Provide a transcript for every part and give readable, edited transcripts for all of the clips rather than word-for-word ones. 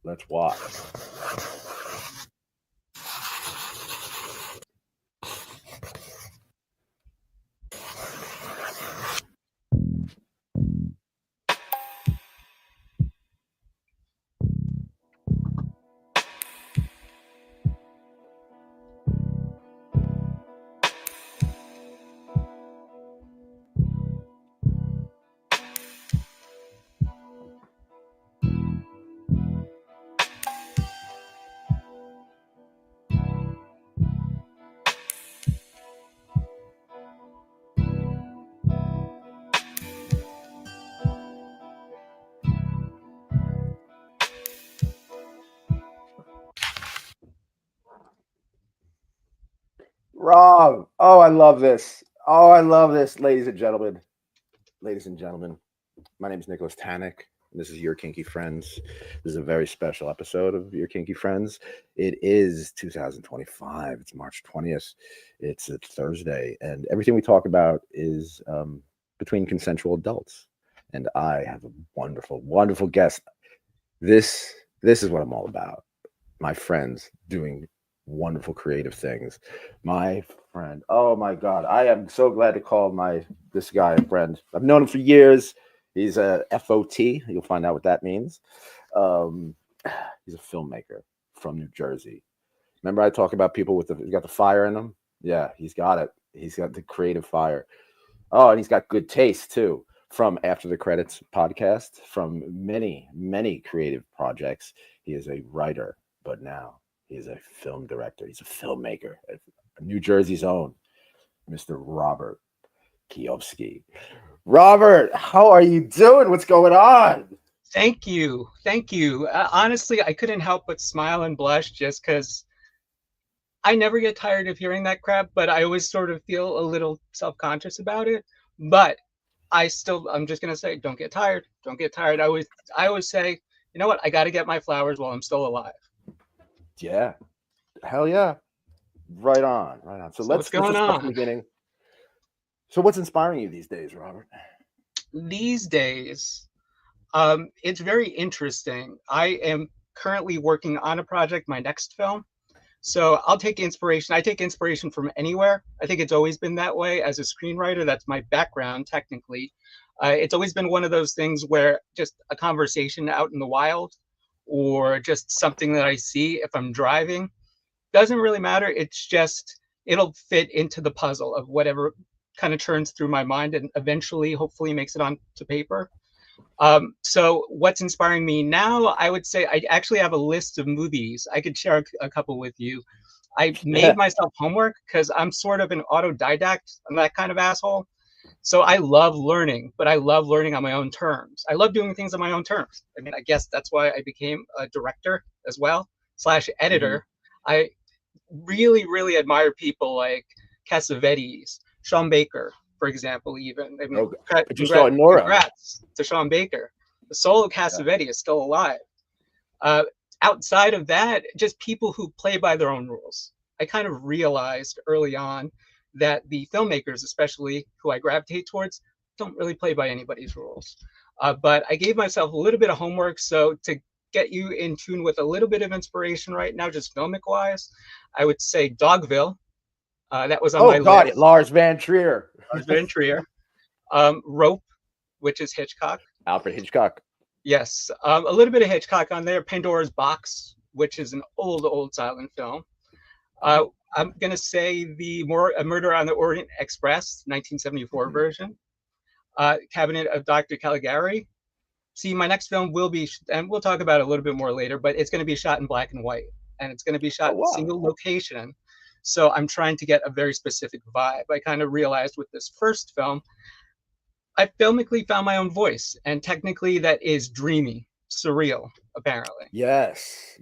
Let's watch. Rob, oh, I love this. Oh, I love this, ladies and gentlemen. Ladies and gentlemen, my name is Nicholas Tannick, and this is Your Kinky Friends. This is a very special episode of Your Kinky Friends. It is 2025. It's March 20th. It's a Thursday, and everything we talk about is between consensual adults. And I have a wonderful, wonderful guest. This is what I'm all about. My friends doing wonderful creative things. My friend, oh my God, I am so glad to call this guy a friend. I've known him for years. He's a FOT. You'll find out what that means. He's a filmmaker from New Jersey. Remember I talk about people he's got the fire in them? Yeah, he's got it. He's got the creative fire. Oh, and he's got good taste too. From After the Credits podcast, from many, many creative projects. He is a writer, but now he's a film director. He's a filmmaker. New Jersey's own, Mr. Robert Kijowski. Robert, how are you doing? What's going on? Thank you. Honestly, I couldn't help but smile and blush just because I never get tired of hearing that crap, but I always sort of feel a little self-conscious about it. But I'm just gonna say, don't get tired. Don't get tired. I always say, you know what? I got to get my flowers while I'm still alive. Yeah, hell yeah, right on. So let's what's going start on from the beginning. So what's inspiring you these days, Robert? these days? It's very interesting. I am currently working on a project, my next film. So I'll take inspiration. I take inspiration from anywhere. I think it's always been that way. As a screenwriter, that's my background, technically. It's always been one of those things where just a conversation out in the wild or just something that I see if I'm driving, doesn't really matter. It's just, it'll fit into the puzzle of whatever kind of turns through my mind and eventually, hopefully, makes it onto paper. So what's inspiring me now, I would say I actually have a list of movies. I could share a couple with you. I made myself homework because I'm sort of an autodidact. I'm that kind of asshole. So I love learning, but I love learning on my own terms. I love doing things on my own terms. I mean, I guess that's why I became a director as well, / editor. I really, really admire people like Cassavetes, Sean Baker, for example, even. I mean, congrats to Sean Baker. The soul of Cassavetes is still alive. Outside of that, just people who play by their own rules. I kind of realized early on that the filmmakers, especially who I gravitate towards, don't really play by anybody's rules. But I gave myself a little bit of homework. So to get you in tune with a little bit of inspiration right now, just filmic wise, I would say Dogville. That was on my list. Lars Van Trier. Rope, which is Hitchcock. Alfred Hitchcock. Yes, a little bit of Hitchcock on there. Pandora's Box, which is an old silent film. I'm going to say A Murder on the Orient Express, 1974 version. Cabinet of Dr. Caligari. See, my next film will be, and we'll talk about it a little bit more later, but it's going to be shot in black and white, and it's going to be shot in a single location. So I'm trying to get a very specific vibe. I kind of realized with this first film, I filmically found my own voice, and technically that is dreamy, surreal, apparently. Yes,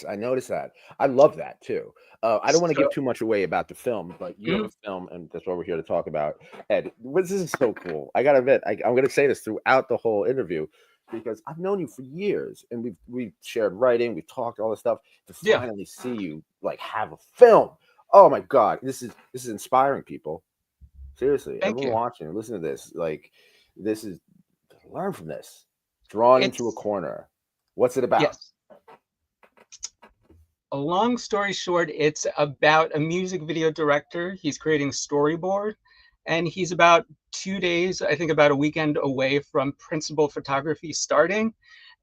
I noticed that. I love that too. I don't want to give too much away about the film, but you have a film, and that's what we're here to talk about. Ed, this is so cool. I gotta admit, I'm going to say this throughout the whole interview because I've known you for years, and we've shared writing, we've talked all this stuff. To finally see you like have a film, oh my God, this is inspiring, people. Seriously, everyone watching, listen to this. Like, this is learn from this. Drawn into a corner. What's it about? Yes. A long story short, it's about a music video director. He's creating storyboard, and he's about 2 days, I think about a weekend away from principal photography starting,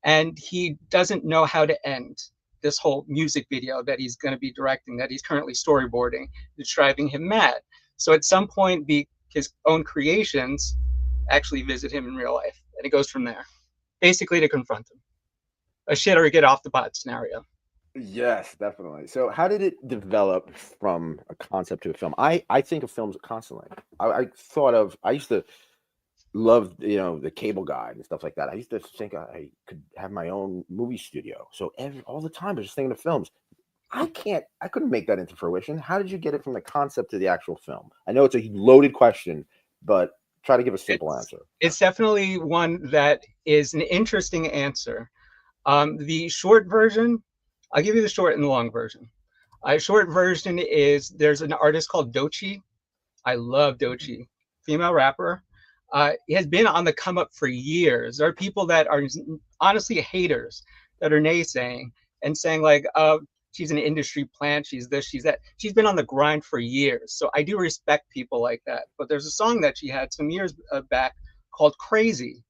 and he doesn't know how to end this whole music video that he's going to be directing, that he's currently storyboarding. It's driving him mad. So at some point, his own creations actually visit him in real life, and it goes from there, basically to confront him. A shit or get off the pot scenario. Yes, definitely. So, how did it develop from a concept to a film? I think of films constantly. I used to love, the Cable Guy and stuff like that. I used to think I could have my own movie studio. So all the time I was just thinking of films. I couldn't make that into fruition. How did you get it from the concept to the actual film? I know it's a loaded question, but try to give a simple answer. It's definitely one that is an interesting answer. The short version, I'll give you the short and the long version. Short version is there's an artist called Doechii. I love Doechii, female rapper. He has been on the come up for years. There are people that are honestly haters that are naysaying and saying like, she's an industry plant, she's this, she's that. She's been on the grind for years. So I do respect people like that. But there's a song that she had some years back called Crazy.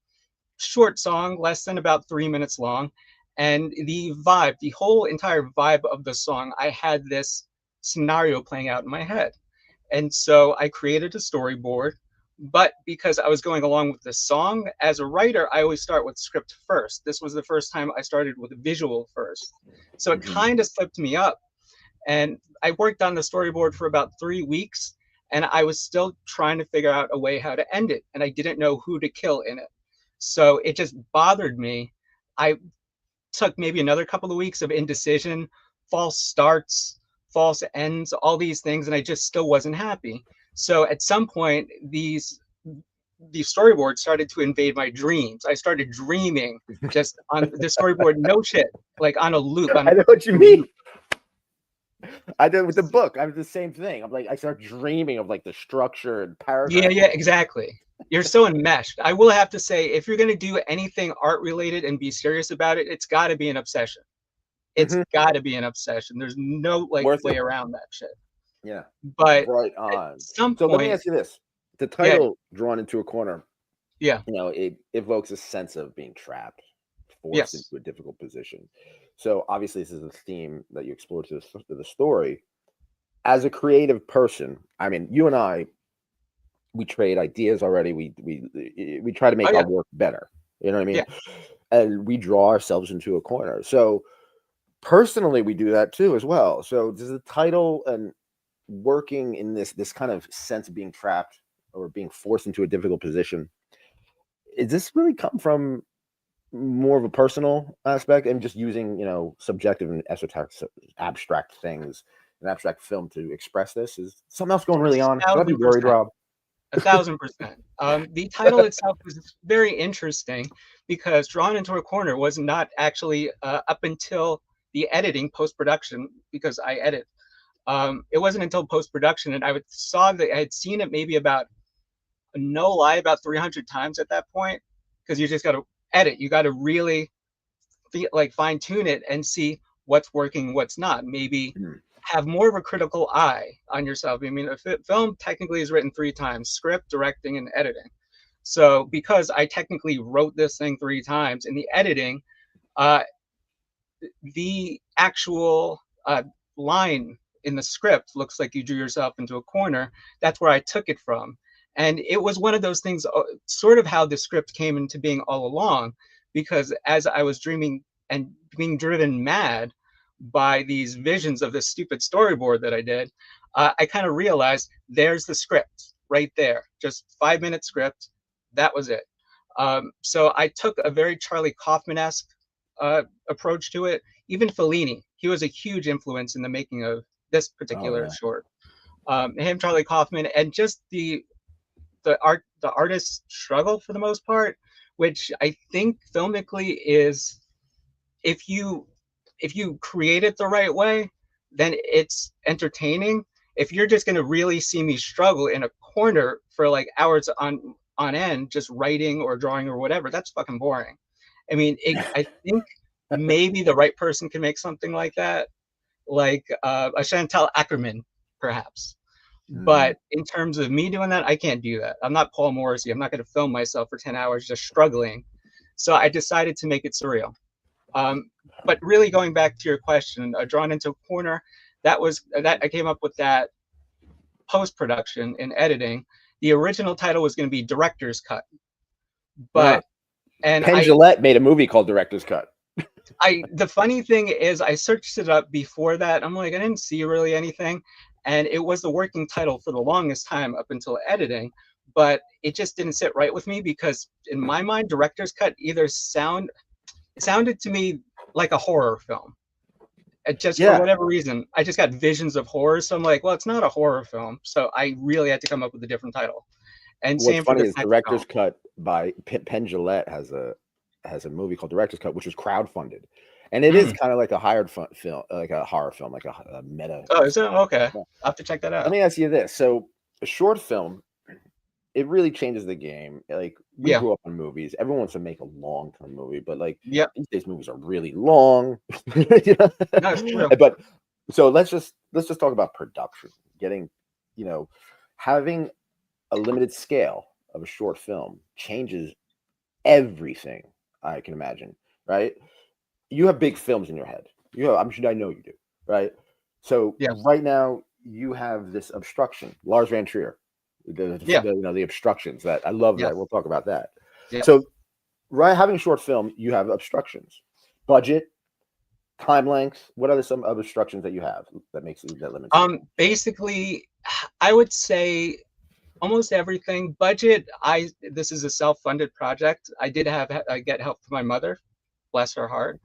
Short song, less than about 3 minutes long. And the vibe, the whole entire vibe of the song, I had this scenario playing out in my head. And so I created a storyboard. But because I was going along with the song, as a writer, I always start with script first. This was the first time I started with a visual first. So it kind of slipped me up. And I worked on the storyboard for about 3 weeks, and I was still trying to figure out a way how to end it. And I didn't know who to kill in it. So it just bothered me. I took maybe another couple of weeks of indecision, false starts, false ends, all these things, and I just still wasn't happy. So at some point, these storyboards started to invade my dreams. I started dreaming just on the storyboard, no shit, like on a loop. I know what you mean. I did with the book. I was the same thing. I'm like, I start dreaming of like the structure and paragraph. Yeah, exactly. You're so enmeshed. I will have to say, if you're going to do anything art related and be serious about it, it's got to be an obsession. It's got to be an obsession. There's no way around that shit. Yeah. But right on. So let me ask you this. The title, Drawn into a Corner, it evokes a sense of being trapped, forced into a difficult position. So obviously this is a theme that you explore to the story. As a creative person, I mean, you and I, we trade ideas already. We try to make our work better. You know what I mean? Yeah. And we draw ourselves into a corner. So personally, we do that too as well. So does the title and working in this kind of sense of being trapped or being forced into a difficult position, does this really come from more of a personal aspect and just using subjective and esoteric abstract things, an abstract film to express this? Is something else going really on? Should I be worried, Rob? 1,000%. The title itself was very interesting because Drawn into a Corner was not actually up until the editing, post-production, because I edit. It wasn't until post-production, and I saw that I had seen it maybe about 300 times at that point, because you just got to edit. You got to really fine tune it and see what's working, what's not. Maybe have more of a critical eye on yourself. I mean, a film technically is written 3 times: script, directing, and editing. So because I technically wrote this thing 3 times, in the editing, the actual line in the script looks like you drew yourself into a corner. That's where I took it from. And it was one of those things, sort of how the script came into being all along, because as I was dreaming and being driven mad by these visions of this stupid storyboard that I did, I kind of realized there's the script right there, just 5-minute script. That was it. So I took a very Charlie Kaufman-esque approach to it. Even Fellini, he was a huge influence in the making of this particular short. Him, Charlie Kaufman, and just the artist's struggle for the most part, which I think filmically is, if you create it the right way, then it's entertaining. If you're just going to really see me struggle in a corner for like hours on end, just writing or drawing or whatever, that's fucking boring. I mean, I think maybe the right person can make something like that, like a Chantal Ackerman, perhaps. Mhm. But in terms of me doing that, I can't do that. I'm not Paul Morrissey. I'm not going to film myself for 10 hours just struggling. So I decided to make it surreal. Um, but really going back to your question, Drawn into a Corner, that I came up with that post production and editing. The original title was going to be Director's Cut, Ah, but and Penn Jillette made a movie called Director's Cut. the funny thing is I searched it up before that. I'm like, I didn't see really anything. And it was the working title for the longest time up until editing, but it just didn't sit right with me because in my mind, director's cut it sounded to me like a horror film. It just for Yeah. whatever reason, I just got visions of horror. So I'm like, well, it's not a horror film. So I really had to come up with a different title. And What's same for funny this is next film. Director's Cut by Penn Jillette has a movie called Director's Cut, which was crowdfunded, and it is Mm. kind of like a hired film, like a horror film, like a meta. Oh, is it? Okay. I'll have to check that Let out. me ask you this: so a short film, it really changes the game. Like we Yeah. grew up on movies. Everyone wants to make a long-term movie, but like Yep. these days, movies are really long. You know? No, it's true. But so let's just talk about production. Getting, you know, having a limited scale of a short film changes everything. I can imagine, right? You have big films in your head. I'm sure I know you do, right? So Yes. right now you have this obstruction, Lars Van Trier, Yeah. the obstructions that I love Yes. that. We'll talk about that. Yes. So right, having a short film, you have obstructions, budget, time length. What are some other obstructions that you have that limits you? Basically, I would say almost everything. Budget, this is a self-funded project. I did have get help from my mother, bless her heart.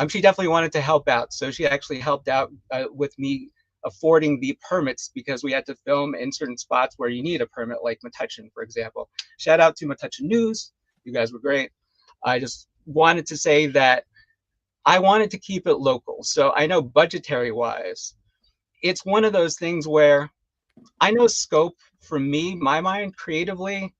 She definitely wanted to help out, so she actually helped out with me affording the permits because we had to film in certain spots where you need a permit, like Metuchen, for example. Shout out to Metuchen News. You guys were great. I just wanted to say that I wanted to keep it local. So I know budgetary wise, it's one of those things where I know scope for me, my mind creatively,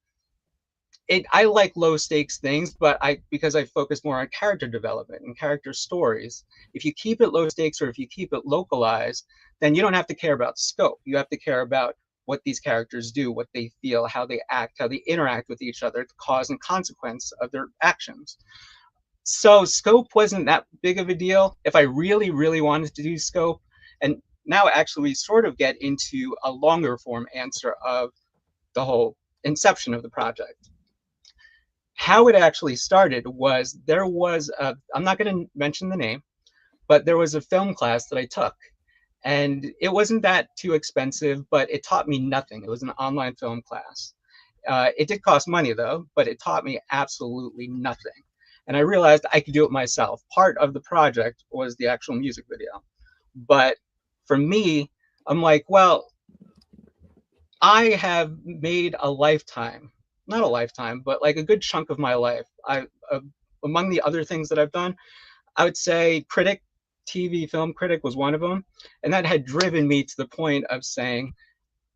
I like low stakes things, but because I focus more on character development and character stories. If you keep it low stakes or if you keep it localized, then you don't have to care about scope. You have to care about what these characters do, what they feel, how they act, how they interact with each other, the cause and consequence of their actions. So scope wasn't that big of a deal. If I really, really wanted to do scope, and now actually we sort of get into a longer form answer of the whole inception of the project. How it actually started was I'm not going to mention the name, but there was a film class that I took. And it wasn't that too expensive, but it taught me nothing. It was an online film class. It did cost money though, but it taught me absolutely nothing. And I realized I could do it myself. Part of the project was the actual music video. But for me, I'm like, well, I have made a lifetime, not a lifetime, but like a good chunk of my life. Among the other things that I've done, I would say TV film critic was one of them. And that had driven me to the point of saying,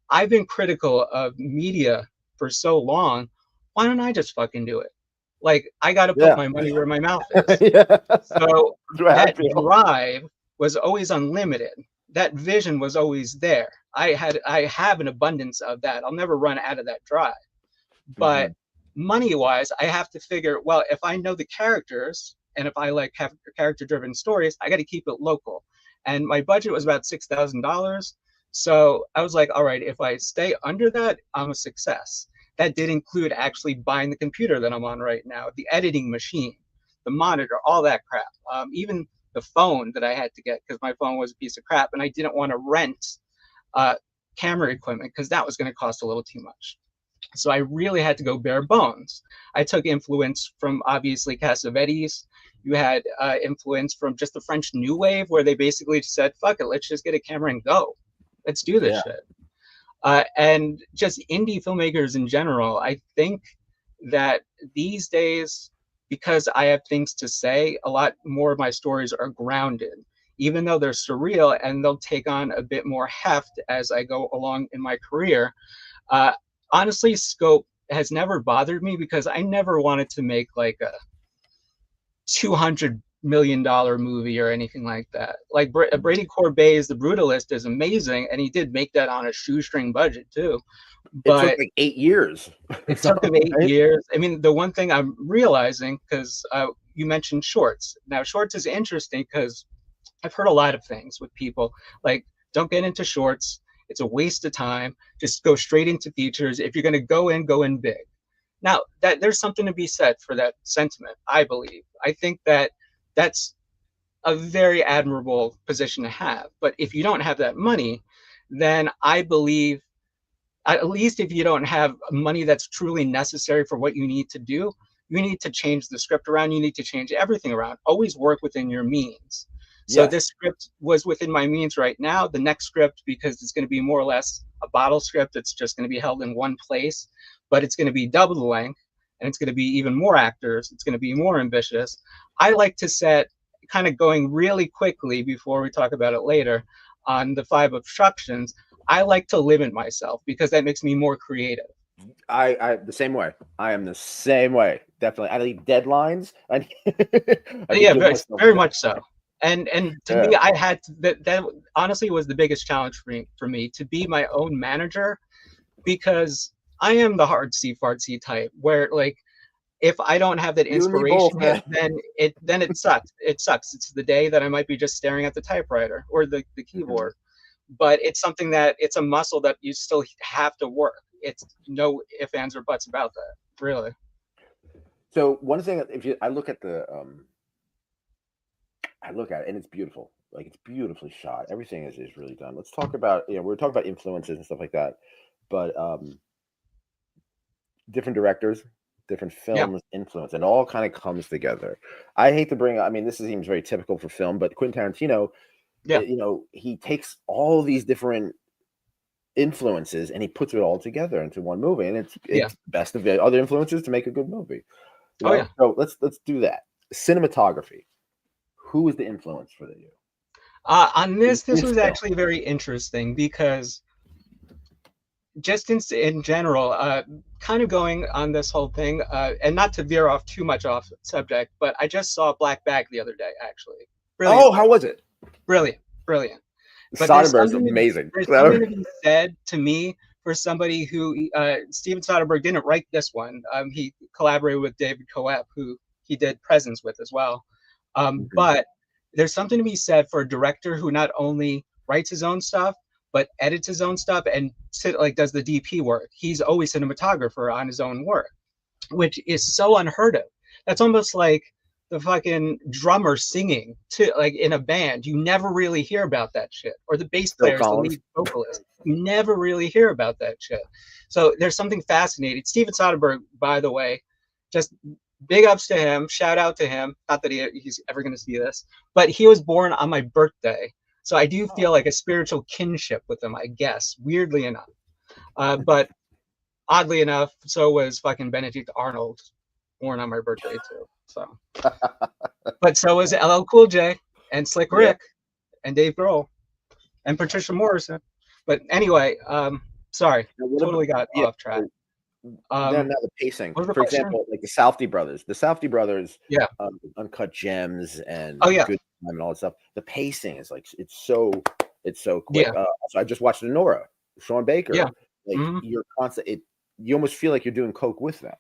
I've been critical of media for so long. Why don't I just fucking do it? Like, I got to put Yeah, my money where my mouth is. yeah. So That's what I that feel. drive was always unlimited. That vision was always there. I have an abundance of that. I'll never run out of that drive. But Mhm. money wise, I have to figure, well, if I know the characters and if I like have character driven stories, I got to keep it local. And my budget was about $6,000. So I was like, all right, if I stay under that, I'm a success. That did include actually buying the computer that I'm on right now, the editing machine, the monitor, all that crap. Even the phone that I had to get because my phone was a piece of crap and I didn't want to rent uh, camera equipment because that was going to cost a little too much. So I really had to go bare bones. I took influence from obviously Cassavetes. You had influence from just the French New Wave, where they basically said, "Fuck it, let's just get a camera and go. Let's do this Yeah. shit." And just indie filmmakers in general, I think that these days, because I have things to say, a lot more of my stories are grounded, even though they're surreal and they'll take on a bit more heft as I go along in my career. Uh, Honestly, scope has never bothered me because I never wanted to make like a 200 million movie or anything like that. Like Brady Corbett's The Brutalist is amazing, and he did make that on a shoestring budget too. It took But like 8 years. it took him 8 years. I mean, the one thing I'm realizing, because you mentioned shorts. Now, shorts is interesting because I've heard a lot of things with people like, don't get into shorts. It's a waste of time. Just go straight into features. If you're going to go in big. Now, that there's something to be said for that sentiment, I believe. I think that that's a very admirable position to have. But if you don't have that money, then I believe, at least if you don't have money that's truly necessary for what you need to do, you need to change the script around. You need to change everything around. Always work within your means. So Yes. this script was within my means right now. The next script, because it's going to be more or less a bottle script, it's just going to be held in one place, but it's going to be double the length, and it's going to be even more actors. It's going to be more ambitious. I like to set, kind of going really quickly before we talk about it later, on the 5 obstructions. I like to limit myself because that makes me more creative. I the same way. I am the same way. Definitely. I need deadlines. I need, I need to Yeah, give very, myself very much deadlines. so. And to Yeah. me, I had to, that honestly was the biggest challenge for me to be my own manager, because I am the artsy fartsy type where, like, if I don't have that You and me both, inspiration hit, man. then it sucks. It sucks. It's the day that I might be just staring at the typewriter or the Mhm. keyboard. But it's something that, it's a muscle that you still have to work. It's no ifs, ands, or buts about that, really. So one thing, if you, I look at it and it's beautiful. Like it's beautifully shot. Everything is really done. Let's talk about, we're talking about influences and stuff like that, but different directors, different Yeah, films influence, and all kind of comes together. I hate to bring, I mean, this seems very typical for film, but Quentin Tarantino, yeah, he takes all these different influences and he puts it all together into one movie, and yeah. it's the best of the other influences to make a good movie. Oh yeah. So let's do that. Cinematography. Who is the influence for you On in this this was film? actually very interesting because just in general, kind of going on this whole thing, and not to veer off too much off subject, but I just saw Black Bag the other day, actually. Brilliant Oh, how film. was it? Brilliant, brilliant. But Soderbergh's amazing. there's something to be said to me for somebody who, Steven Soderbergh didn't write this one. He collaborated with David Coep, who he did Presence with as well. Mhm. But there's something to be said for a director who not only writes his own stuff, but edits his own stuff and like does the DP work. He's always cinematographer on his own work, which is so unheard of. That's almost like the fucking drummer singing to, like, in a band. You never really hear about that shit. Or the bass Phil players, the Collins. lead vocalist. You never really hear about that shit. So there's something fascinating. Steven Soderbergh, by the way, just big ups to him. Shout out to him. Not that he's ever going to see this, but he was born on my birthday. So I do feel like a spiritual kinship with him, I guess, weirdly enough. But oddly enough, so was fucking Benedict Arnold, born on my birthday too. So, but so was LL Cool J and Slick Yeah. Rick and Dave Grohl and Patricia Morrison. But anyway, sorry, Now, what about, totally got yeah, off track. then now the pacing. What was the For question? example, like the Safdie brothers. The Safdie brothers, Yeah. Uncut Gems and Oh yeah. Good Time and all that stuff. The pacing is like it's so quick. Yeah. So I just watched Nora, Sean Yeah. Baker. Like Hmm. you're constant. You almost feel like you're doing coke with them.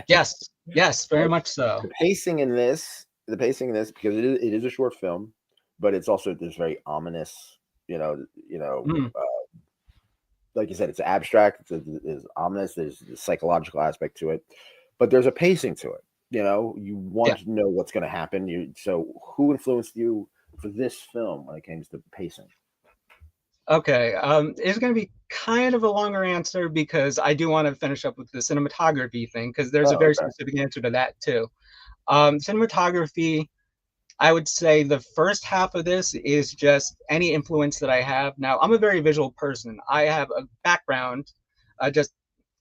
Yes. Yes. Very Right? much so. The pacing in this, because it is a short film, but it's also this very ominous. Mm. Like you said, it's abstract, it's ominous, there's the psychological aspect to it, but there's a pacing to it. You Yeah. want to know what's going to happen. So who influenced you for this film when it came to pacing? Okay. It's going to be kind of a longer answer because I do want to finish up with the cinematography thing, because there's a Oh, very okay. specific answer to that too. Cinematography, I would say the first half of this is just any influence that I have. Now, I'm a very visual person. I have a background, just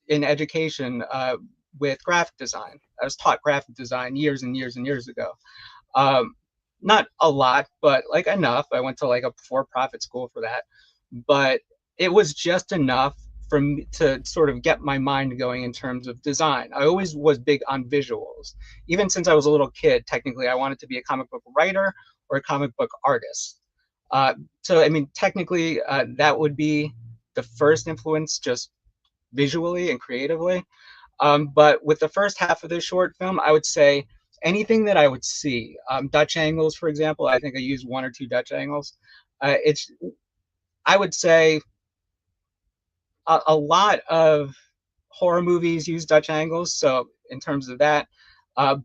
in education, with graphic design. I was taught graphic design years and years and years ago. Um, Not a lot, but like enough. I went to like a for-profit school for that, but it was just enough for me to sort of get my mind going in terms of design. I always was big on visuals. Even since I was a little kid, technically, I wanted to be a comic book writer or a comic book artist. So, I mean, technically, that would be the first influence, just visually and creatively. But with the first half of this short film, I would say anything that I would see, Dutch angles, for example. I think I used 1 or 2 Dutch angles. I would say a lot of horror movies use Dutch angles. So in terms of that,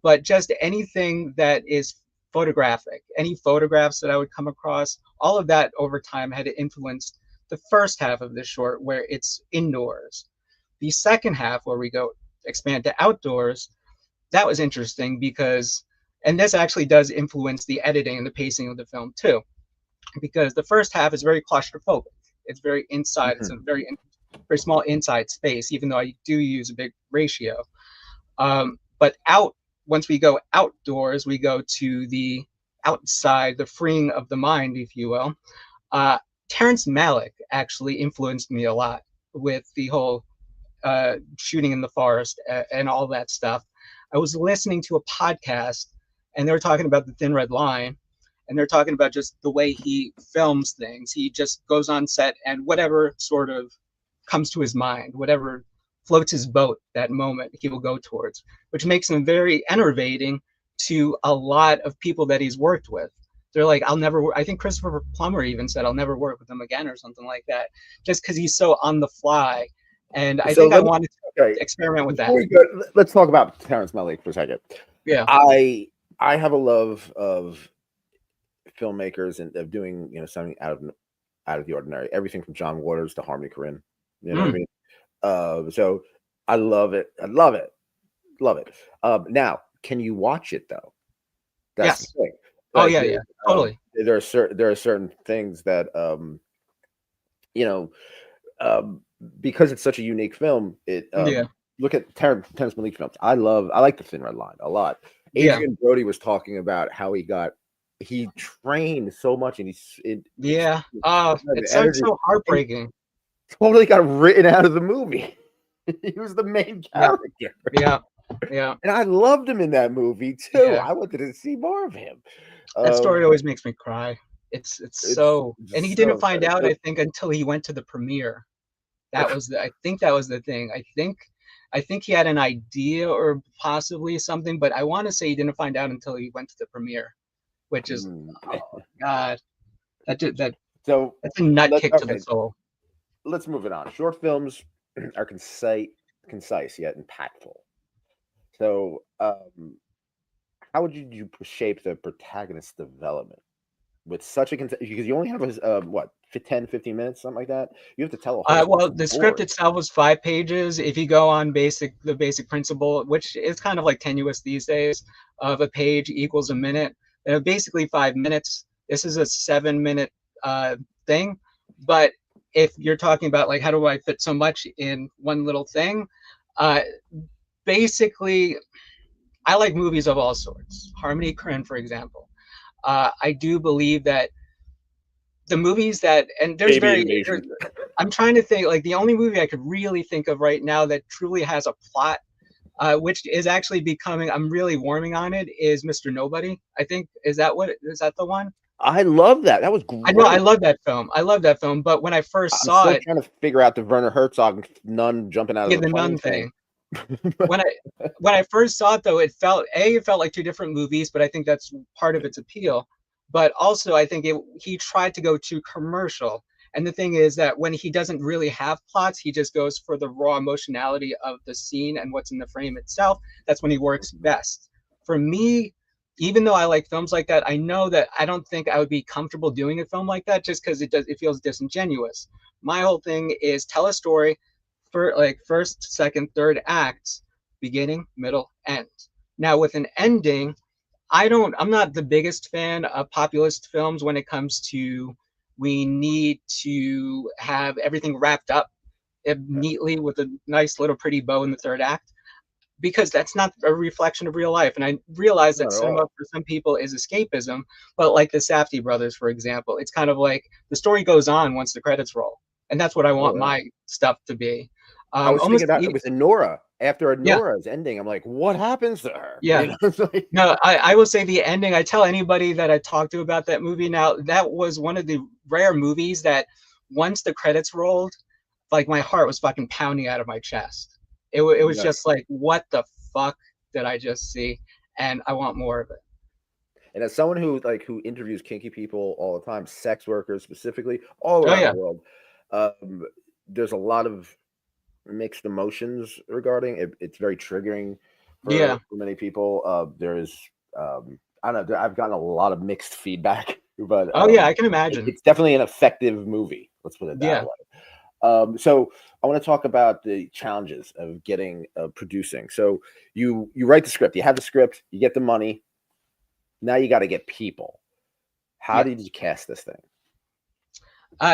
but just anything that is photographic, any photographs that I would come across, all of that over time had influenced the first half of this short, where it's indoors. The second half, where we go expand to outdoors, that was interesting because, and this actually does influence the editing and the pacing of the film too, because the first half is very claustrophobic. It's very inside. It's a very small inside space, even though I do use a big ratio. But once we go outdoors, we go to the outside, the freeing of the mind, if you will. Terrence Malick actually influenced me a lot with the whole shooting in the forest and all that stuff. I was listening to a podcast, and they were talking about the Thin Red Line, and they're talking about just the way he films things. He just goes on set, and whatever sort of comes to his mind, whatever floats his boat that moment, he will go towards, which makes him very enervating to a lot of people that he's worked with. They're like, I think Christopher Plummer even said, I'll never work with him again or something like that, just because he's so on the fly. And I think I wanted to experiment with that. Let's talk about Terrence Malick for a second. Yeah. I have a love of filmmakers and of doing, something out of the ordinary. Everything from John Waters to Harmony Korine. You know what I mean? So I love it. I love it. Love it. Now, can you watch it though? That's the thing. Oh yeah, totally. There are certain things that because it's such a unique film. Look at Terrence Malick films. I like The Thin Red Line a lot. Adrian Brody was talking about how he trained so much, and it sounds so heartbreaking. Totally got written out of the movie. He was the main character. Yeah. And I loved him in that movie too. I wanted to see more of him. That story always makes me cry. It's so, and he didn't find out, I think, until he went to the premiere. I think that was the thing. I think he had an idea or possibly something, but I want to say he didn't find out until he went to the premiere, which is, oh God, that's a nut kick to the soul. Let's move it on. Short films are concise yet impactful. So, how would you shape the protagonist's development with such a because you only have 10-15 minutes, something like that? You have to tell a whole the script itself was 5 pages. If you go on the basic principle, which is kind of like tenuous these days, of a page equals a minute, basically 5 minutes. This is a 7-minute thing, but if you're talking about like how do I fit so much in one little thing, basically, I like movies of all sorts. Harmony Korine, for example. I do believe that the movies that, and there's I'm trying to think, like the only movie I could really think of right now that truly has a plot, which is actually becoming, I'm really warming on it, is Mr. Nobody. I think, is that the one? I love that. That was great. I know, I love that film. But when I first saw it, trying to figure out the Werner Herzog nun jumping out of the nun thing. when I first saw it though, it felt like 2 different movies, but I think that's part of its appeal. But also I think he tried to go too commercial. And the thing is that when he doesn't really have plots, he just goes for the raw emotionality of the scene and what's in the frame itself. That's when he works best. For me, even though I like films like that, I know that I don't think I would be comfortable doing a film like that just because it feels disingenuous. My whole thing is tell a story for like first, second, third acts, beginning, middle, end. Now with an ending, I'm not the biggest fan of populist films when it comes to we need to have everything wrapped up neatly with a nice little pretty bow in the third act, because that's not a reflection of real life. And I realize that cinema for some people is escapism, but like the Safdie brothers, for example, it's kind of like the story goes on once the credits roll. and that's what I Oh want yeah. my stuff to be. I was thinking Almost about it with Nora. After yeah, Nora's ending, I'm like, what happens to her? yeah. You know, it's like, No, I will say the ending. I tell anybody that I talk to about that movie now, that was one of the rare movies that once the credits rolled, like my heart was fucking pounding out of my chest. It was yes. just like, what the fuck did I just see? And I want more of it. And as someone who interviews kinky people all the time, sex workers specifically, all Oh around the yeah, world, um, there's a lot of mixed emotions regarding it. It's very triggering yeah. for many people. There's I don't know. I've gotten a lot of mixed feedback, but Oh yeah, I can imagine. it's definitely an effective movie. Let's put it that Yeah, way. So I want to talk about the challenges of getting producing. So you write the script, you have the script, you get the money. Now you got to get people. How yeah. did you cast this thing?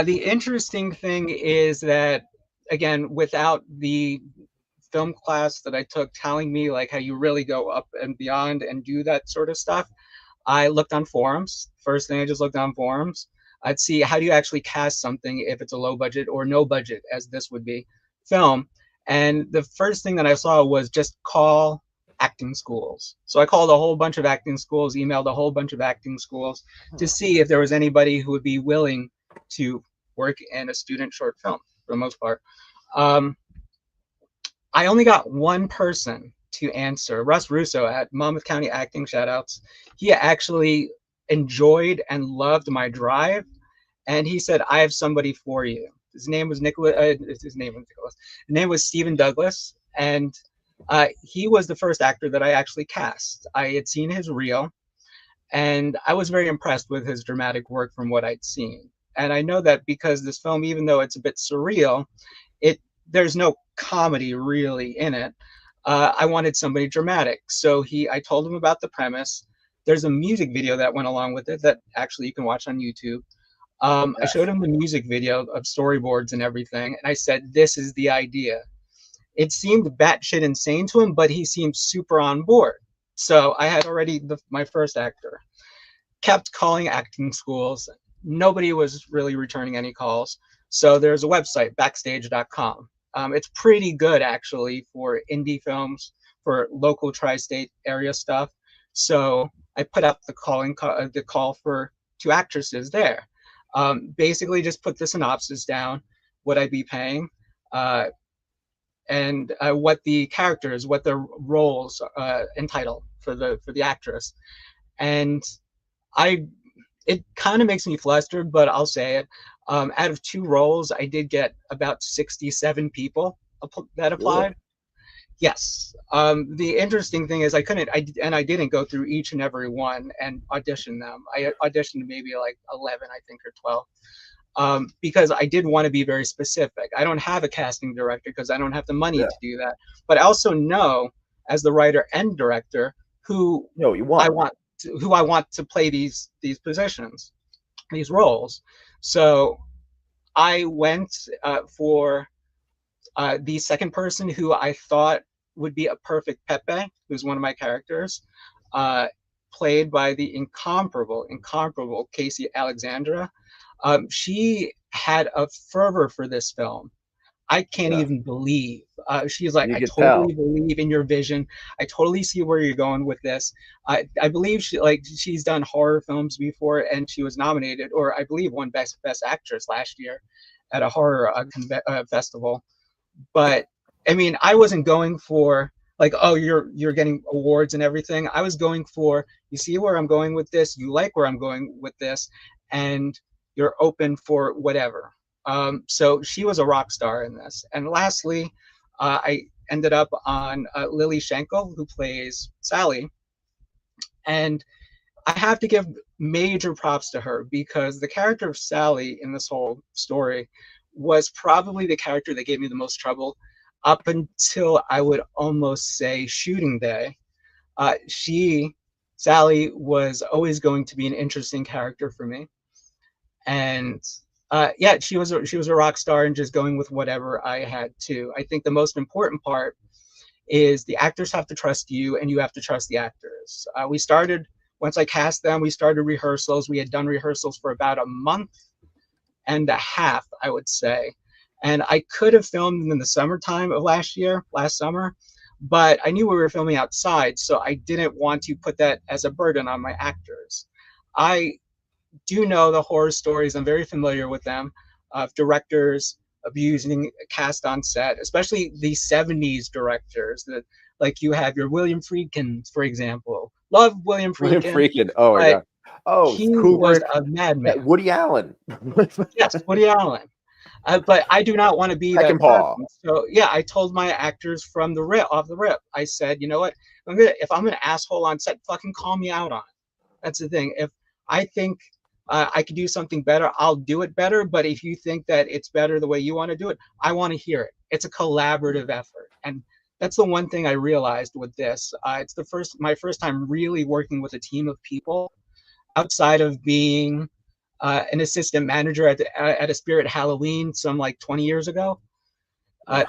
The interesting thing is that, again, without the film class that I took telling me like how you really go up and beyond and do that sort of stuff, I looked on forums. First thing I just looked on forums. I'd see how do you actually cast something if it's a low budget or no budget, as this would be, film. And the first thing that I saw was just call acting schools. So I called a whole bunch of acting schools, emailed a whole bunch of acting schools to see if there was anybody who would be willing to work in a student short film for the most part. Um, I only got one person to answer, Russ Russo at Monmouth County Acting, shoutouts. He actually enjoyed and loved my drive, and he said, "I have somebody for you." His name was Nicholas. His name was Nicholas. His name was Stephen Douglas, and he was the first actor that I actually cast. I had seen his reel, and I was very impressed with his dramatic work from what I'd seen. And I know that because this film, even though it's a bit surreal, it there's no comedy really in it. I wanted somebody dramatic, so I told him about the premise. There's a music video that went along with it that actually you can watch on YouTube. I Yes. showed him the music video of storyboards and everything, and I said, "This is the idea." It seemed batshit insane to him, but he seemed super on board. So I had already my first actor. Kept calling acting schools. Nobody was really returning any calls. So there's a website, backstage.com. It's pretty good actually for indie films, for local tri-state area stuff. So I put up the call for two actresses there. Basically, just put the synopsis down, what I'd be paying, uh, and what the characters, what the roles entitle for the actress, and I it kind of makes me flustered, but I'll say it. Out of two roles, I did get about 67 people that Really? applied. Yes. The interesting thing is I didn't go through each and every one and audition them. I auditioned maybe like 11, I think, or 12. Because I did want to be very specific. I don't have a casting director because I don't have the money Yeah. to do that. But I also know, as the writer and director, No, you I want. want who I want to play these positions, these roles. So I went for the second person who I thought would be a perfect Pepe, who's one of my characters, uh, played by the incomparable Casey Alexandra. She had a fervor for this film. I can't Yeah. even believe. She's like, You I could totally tell. believe in your vision. I totally see where you're going with this. I believe she's done horror films before, and she was nominated, or I believe won best actress last year at a horror festival. But I mean, I wasn't going for like, oh, you're getting awards and everything. I was going for, you see where I'm going with this, you like where I'm going with this, and you're open for whatever. So she was a rock star in this. And lastly, I ended up on Lily Schenkel, who plays Sally, and I have to give major props to her because the character of Sally in this whole story was probably the character that gave me the most trouble up until I would almost say shooting day. She, Sally, was always going to be an interesting character for me, and yeah, she was a rock star and just going with whatever I had to. I think the most important part is the actors have to trust you and you have to trust the actors. We started, once I cast them, we started rehearsals. We had done rehearsals for about a month and a half, I would say. And I could have filmed in the summertime of last summer, but I knew we were filming outside, so I didn't want to put that as a burden on my actors. I do know the horror stories. I'm very familiar with them, of directors abusing a cast on set, especially the 70s directors that, like, you have your William Friedkin, for example. Love William William Friedkin, Freakin. Oh my but god. Oh, he was Kubrick. a madman. Woody Allen. Yes, Woody Allen. But I do not want to be Second that Paul. person. So yeah, I told my actors from the rip, off the rip. I said, you know what? If I'm an asshole on set, fucking call me out on it. That's the thing. If I think I could do something better, I'll do it better. But if you think that it's better the way you want to do it, I want to hear it. It's a collaborative effort, and that's the one thing I realized with this. It's my first time really working with a team of people outside of being an assistant manager at a Spirit Halloween some like 20 years ago.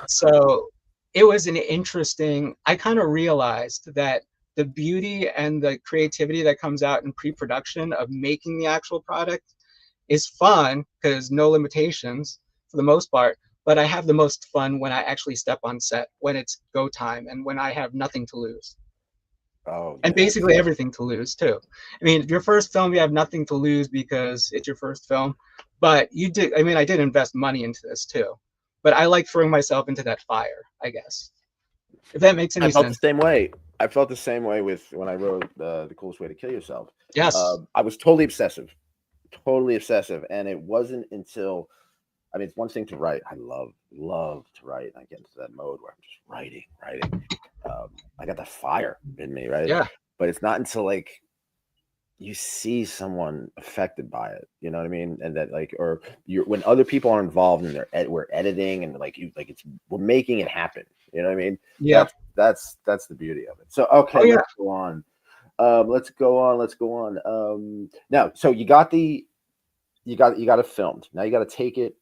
So it was an interesting, I kind of realized that the beauty and the creativity that comes out in pre-production of making the actual product is fun because no limitations for the most part, but I have the most fun when I actually step on set, when it's go time and when I have nothing to lose. Oh And yeah. basically everything to lose too. I mean, your first film, you have nothing to lose because it's your first film, but you did, I mean, I did invest money into this too, but I like throwing myself into that fire, I guess, if that makes I any felt the sense. same way. I felt the same way with when I wrote the coolest way to kill yourself. Yes. I was totally obsessive, and it wasn't until, I mean, it's one thing to write. I love to write. I get into that mode where I'm just writing. I got that fire in me, right? Yeah. But it's not until like you see someone affected by it, you know what I mean, and that like, or you're when other people are involved and we're editing and like you like we're making it happen. You know what I mean? Yeah. That's the beauty of it. So okay, Oh yeah. let's go on. Now, so you got it filmed. Now you got to take it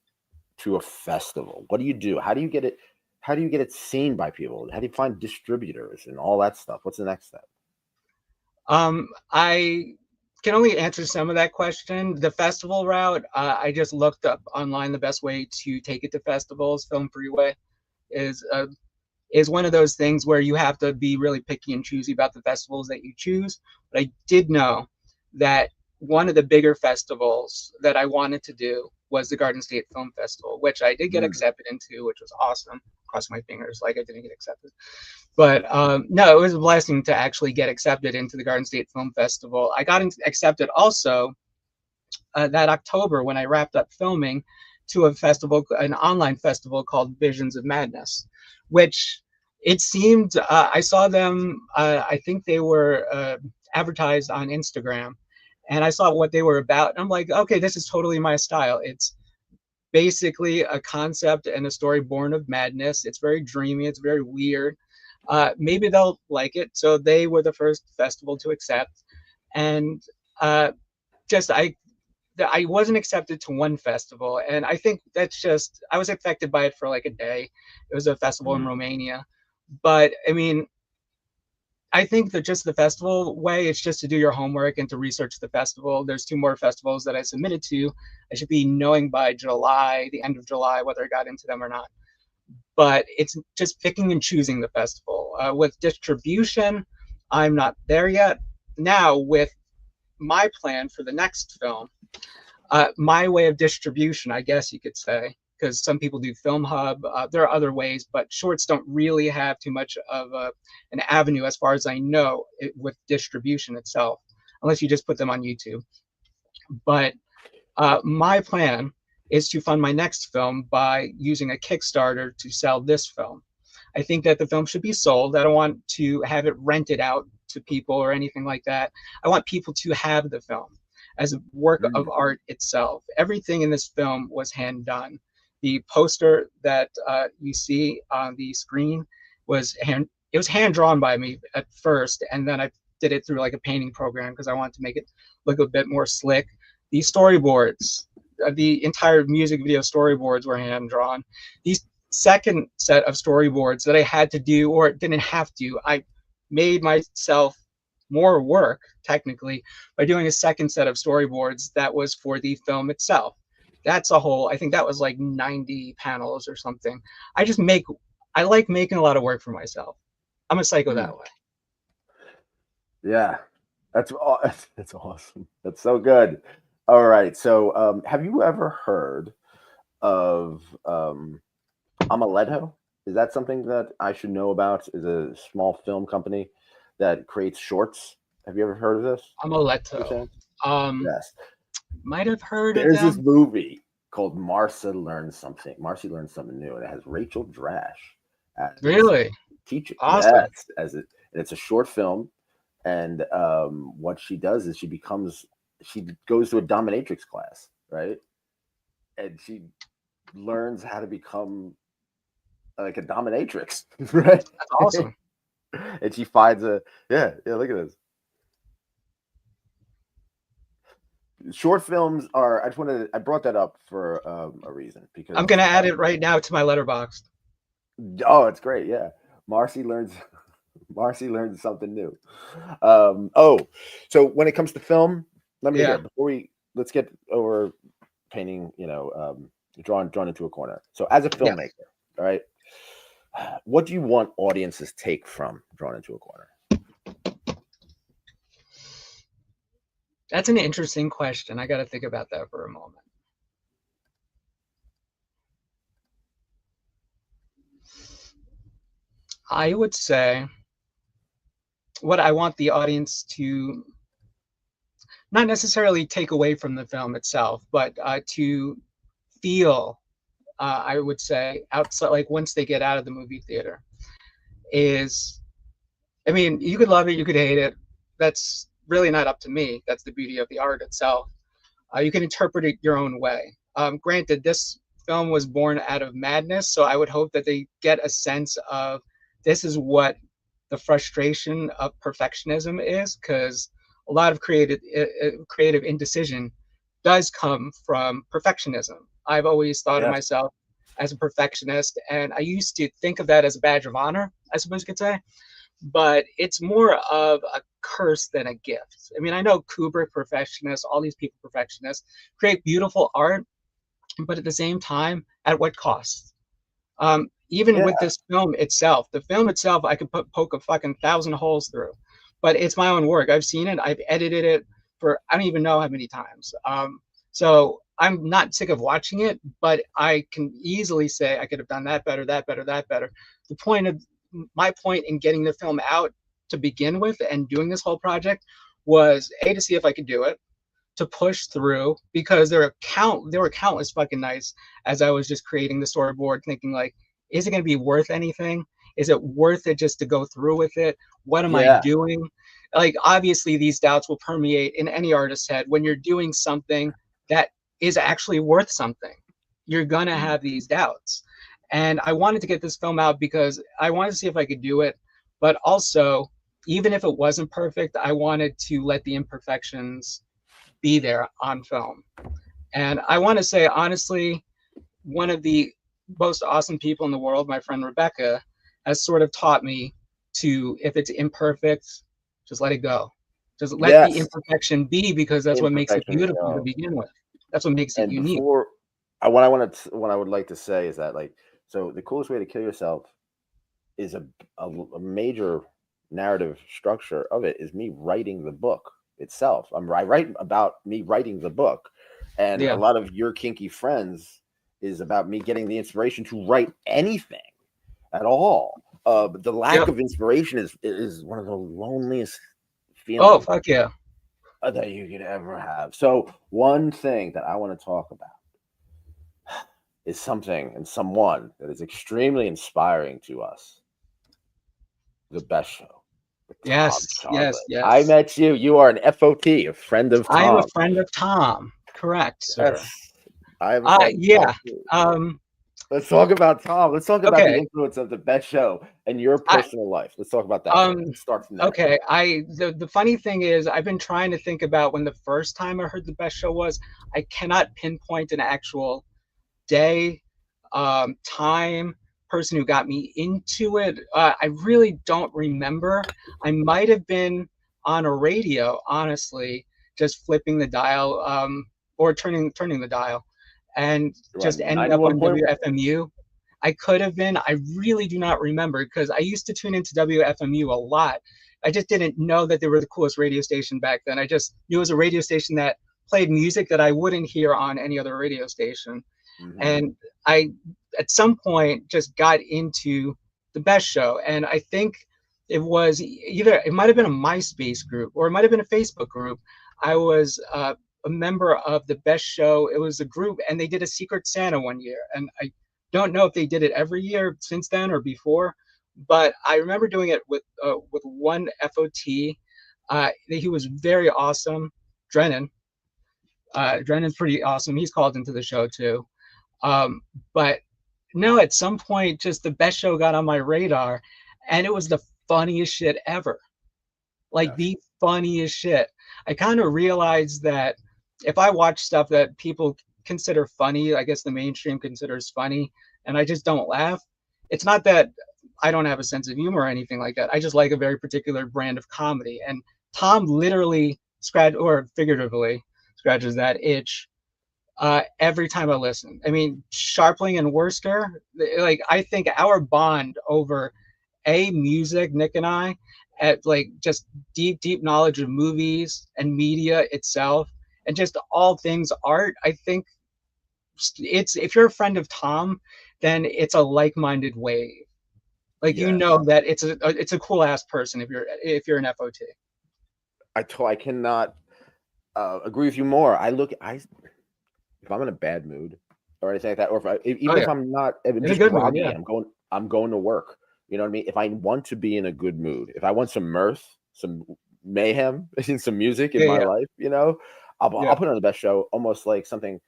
to a festival. What do you do? How do you get it? How do you get it seen by people? How do you find distributors and all that stuff? What's the next step? I can only answer some of that question. The festival route, I just looked up online the best way to take it to festivals. Film Freeway is one of those things where you have to be really picky and choosy about the festivals that you choose. But I did know that one of the bigger festivals that I wanted to do was the Garden State Film Festival, which I did get accepted into, which was awesome. Cross my fingers, like I didn't get accepted. But no, it was a blessing to actually get accepted into the Garden State Film Festival. I got accepted also that October when I wrapped up filming to a festival, an online festival called Visions of Madness, which it seemed, I saw them, I think they were advertised on Instagram, and I saw what they were about. And I'm like, okay, this is totally my style. It's basically a concept and a story born of madness. It's very dreamy. It's very weird. Maybe they'll like it. So they were the first festival to accept. And just I wasn't accepted to one festival, and I think that's just I was affected by it for like a day. It was a festival in Romania, but I mean, I think that just the festival way, it's just to do your homework and to research the festival. There's 2 more festivals that I submitted to. I should be knowing by July, the end of July, whether I got into them or not. But it's just picking and choosing the festival. With distribution, I'm not there yet. Now, with my plan for the next film, my way of distribution, I guess you could say, because some people do Film Hub. There are other ways, but shorts don't really have too much of an avenue, as far as I know, with distribution itself, unless you just put them on YouTube. But my plan is to fund my next film by using a Kickstarter to sell this film. I think that the film should be sold. I don't want to have it rented out to people or anything like that. I want people to have the film as a work of art itself. Everything in this film was hand done. The poster that you see on the screen was hand drawn by me at first, and then I did it through like a painting program because I wanted to make it look a bit more slick. The storyboards, the entire music video storyboards were hand drawn. These second set of storyboards that I had to do, or didn't have to, I made myself more work technically by doing a second set of storyboards that was for the film itself. that's a whole, I think that was like 90 panels or something. I like making a lot of work for myself. I'm a psycho that way. Yeah, that's awesome. That's so good. All right. So, have you ever heard of Amaretto? Is that something that I should know about? Is a small film company that creates shorts. Have you ever heard of this? By Amoletto. chance? Um, Yes. might have heard of There's this them. movie called Marcy Learns Something New, and it has Rachel Drash as Really? teacher. Awesome. Yes, and it's a short film, and what she does is she goes to a dominatrix class, right? And she learns how to become like a dominatrix, right? That's awesome. And she finds a yeah. Look at this. Short films are. I brought that up for a reason I'm because gonna add it right now to my letterbox. oh, it's great. Yeah, Marcy learns Marcy learns something new. So when it comes to film, let me Yeah. here let's get over painting. Drawn into a corner. So as a Yeah. filmmaker, all right, what do you want audiences take from Drawn into a Corner? That's an interesting question. I got to think about that for a moment. I would say what I want the audience to not necessarily take away from the film itself, but to feel, I would say, outside, like once they get out of the movie theater, is, I mean, you could love it, you could hate it. That's really not up to me. That's the beauty of the art itself. You can interpret it your own way. Granted, this film was born out of madness, so I would hope that they get a sense of this is what the frustration of perfectionism is, because a lot of creative indecision does come from perfectionism. I've always thought of Yes. myself as a perfectionist, and I used to think of that as a badge of honor, I suppose you could say, but it's more of a curse than a gift. I mean, I know Kubrick perfectionists, all these people perfectionists create beautiful art, but at the same time, at what cost? Even Yeah. with this film itself, the film itself, I could poke a fucking 1,000 holes through, but it's my own work. I've seen it. I've edited it for I don't even know how many times. So I'm not sick of watching it, but I can easily say I could have done that better, that better, that better. The point of my point in getting the film out to begin with and doing this whole project was to see if I could do it, to push through, because there were countless fucking nights as I was just creating the storyboard thinking like, is it going to be worth anything? Is it worth it just to go through with it? What am I Yeah. doing? Like, obviously these doubts will permeate in any artist's head when you're doing something that is actually worth something. You're gonna have these doubts. And I wanted to get this film out because I wanted to see if I could do it, but also, even if it wasn't perfect, I wanted to let the imperfections be there on film. And I want to say, honestly, one of the most awesome people in the world, my friend Rebecca, has sort of taught me to, if it's imperfect, just let it go. Just let the Yes. imperfection be, because that's what makes it Imperfections beautiful to go. begin with. That's what makes it And unique. what I would like to say is that so the coolest way to kill yourself is a major narrative structure of it is me writing the book itself. I write about me writing the book, and a Yeah. lot of Your Kinky Friends is about me getting the inspiration to write anything at all. But the lack Yep. of inspiration is one of the loneliest Oh, feelings fuck yeah. that you could ever have. So one thing that I want to talk about is something and someone that is extremely inspiring to us. The Best Show with Tom Yes, yes, Scharpling. I yes. met you. You are an FOT, a friend of I am a Tom. friend of Tom. Correct, sir. Yes, I am a friend of Yeah. Tom too. Um, Let's talk about Tom. Let's talk about the okay. influence of The Best Show and your I personal life. Let's talk about that first. Let's start from there. okay. The funny thing is I've been trying to think about when the first time I heard the Best Show was. I cannot pinpoint an actual day, time, person who got me into it. I really don't remember. I might have been on a radio, honestly, just flipping the dial, or turning the dial. and just Right, ending up on 91 point. WFMU. I could have been. I really do not remember because I used to tune into WFMU a lot. I just didn't know that they were the coolest radio station back then. I just knew it was a radio station that played music that I wouldn't hear on any other radio station. Mm-hmm. And I, at some point, just got into the Best Show. And I think it was either, it might have been a MySpace group or it might have been a Facebook group. I was a member of the Best Show. It was a group, and they did a Secret Santa one year. And I don't know if they did it every year since then or before, but I remember doing it with one FOT. He was very awesome, Drennan. Drennan's pretty awesome. He's called into the show too. But no, at some point, just the Best Show got on my radar, and it was the funniest shit ever. Like the funniest shit. I kind of realized that if I watch stuff that people consider funny, I guess the mainstream considers funny, and I just don't laugh, it's not that I don't have a sense of humor or anything like that. I just like a very particular brand of comedy. And Tom literally figuratively scratches that itch every time I listen. I mean, Scharpling and Worcester, like I think our bond over music, Nick and I, at like just deep knowledge of movies and media itself, and just all things art. I think it's, if you're a friend of Tom, then it's a like-minded wave. Like you know that it's a cool ass person if you're an FOT. I cannot agree with you more. If I'm in a bad mood or anything like that, or if I'm not, if I'm just groggy, yeah. I'm going to work. You know what I mean? If I want to be in a good mood, if I want some mirth, some mayhem, and some music in my life, you know, I'll put on the Best Show, almost like something.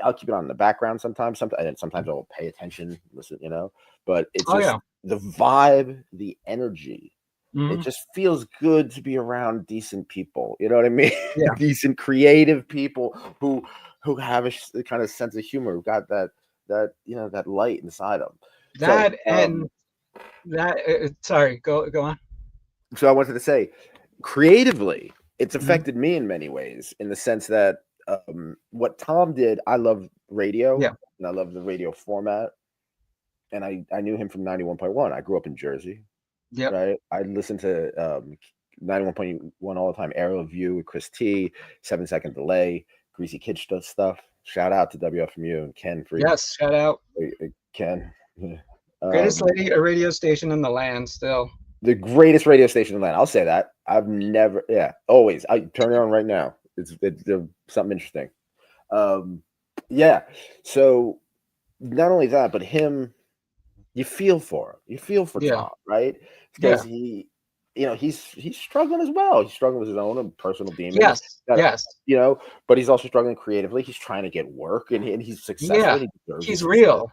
I'll keep it on in the background sometimes. Sometimes I'll pay attention, listen, you know. But it's just the vibe, the energy. It just feels good to be around decent people. You know what I mean? Yeah. Decent, creative people who have a kind of sense of humor, who got that you know, that light inside them. Sorry, go on. So I wanted to say, creatively, it's affected me in many ways, in the sense that what Tom did, I love radio, and I love the radio format, and I knew him from 91.1. I grew up in Jersey, right? I listened to 91.1 all the time, Aerial View with Chris T, 7 Second Delay, Greasy Kid stuff. Shout out to WFMU and Ken for shout out Ken. Greatest radio station in the land, still. The greatest radio station in the land. I'll say that. I've never, always. I turn it on right now. It's something interesting. So not only that, but him, you feel for him. You feel for Tom, right? Because he, you know, he's struggling as well. He's struggling with his own personal demons. Yes. You know, but he's also struggling creatively. He's trying to get work, and he's successful. Yeah, he's real.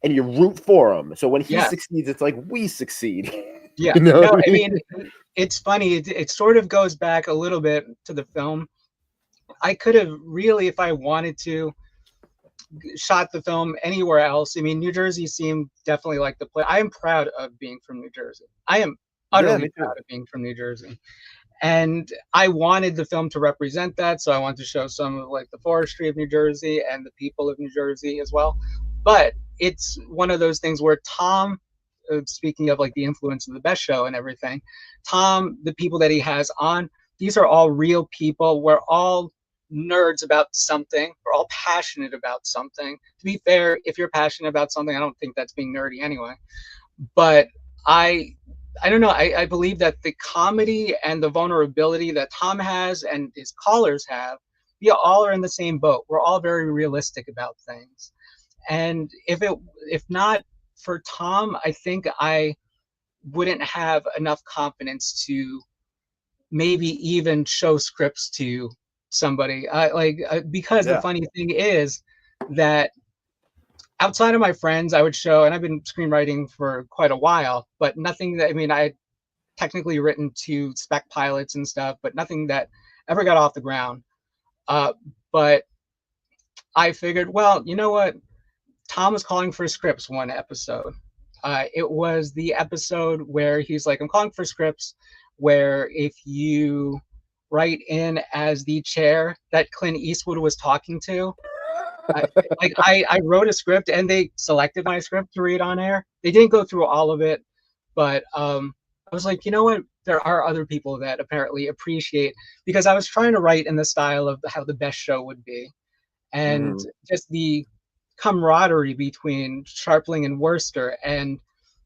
And you root for him. So when he succeeds, it's like we succeed. Yeah. You know? No, I mean, it's funny. It sort of goes back a little bit to the film. I could have really, if I wanted to, shot the film anywhere else. I mean, New Jersey seemed definitely like the place. I am proud of being from New Jersey. I am utterly proud of being from New Jersey. And I wanted the film to represent that. So I wanted to show some of like the forestry of New Jersey and the people of New Jersey as well. But it's one of those things where Tom, speaking of like the influence of the Best Show and everything, Tom, the people that he has on, these are all real people. We're all nerds about something. We're all passionate about something. To be fair, if you're passionate about something, I don't think that's being nerdy anyway. But I don't know. I believe that the comedy and the vulnerability that Tom has and his callers have, we all are in the same boat. We're all very realistic about things. And if not for Tom, I think I wouldn't have enough confidence to maybe even show scripts to somebody. Because the funny thing is that outside of my friends, I would show, and I've been screenwriting for quite a while, but nothing that, I mean, I had technically written 2 spec pilots and stuff, but nothing that ever got off the ground. But I figured, well, you know what? Tom was calling for scripts one episode. It was the episode where he's like, I'm calling for scripts where if you write in as the chair that Clint Eastwood was talking to, I, I wrote a script and they selected my script to read on air. They didn't go through all of it, but I was like, you know what? There are other people that apparently appreciate, because I was trying to write in the style of how the best show would be, and Mhm. just the camaraderie between Sharpling and Worcester and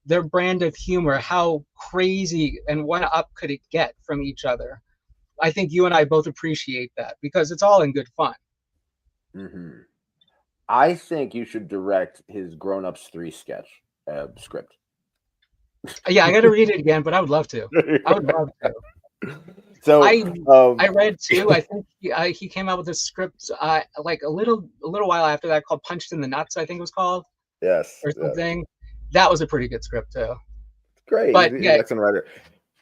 their brand of humor, how crazy and one up could it get from each other. I think you and I both appreciate that because it's all in good fun. Mhm. I think you should direct his Grown Ups 3 sketch script. Yeah, I got to read it again, but I would love to. I would love to. So, I um, I read too. I think he came out with a script like a little while after that called "Punched in the Nuts," I think it was called, yes, or yes, something. That was a pretty good script too. great. But He's an yeah, excellent writer,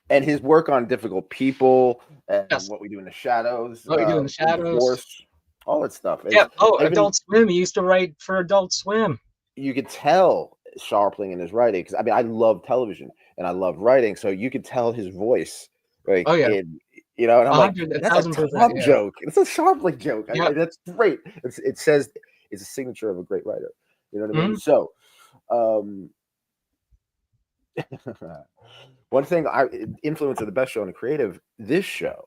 and his work on Difficult People and yes, What We Do in the Shadows, what we do in the shadows. Divorce, all that stuff is Yeah. Oh, even Adult Swim. He used to write for Adult Swim. you could tell Sharpling in his writing because I mean I love television and I love writing, so you could tell his voice Oh like yeah, in and I'm like, a that's a thousand percent. Tom Yeah. joke. It's a Sharpling joke. Yep. That's great. It says it's a signature of a great writer. You know what I mean? Mhm. So, um, one thing I influence of the best show and the creative. This show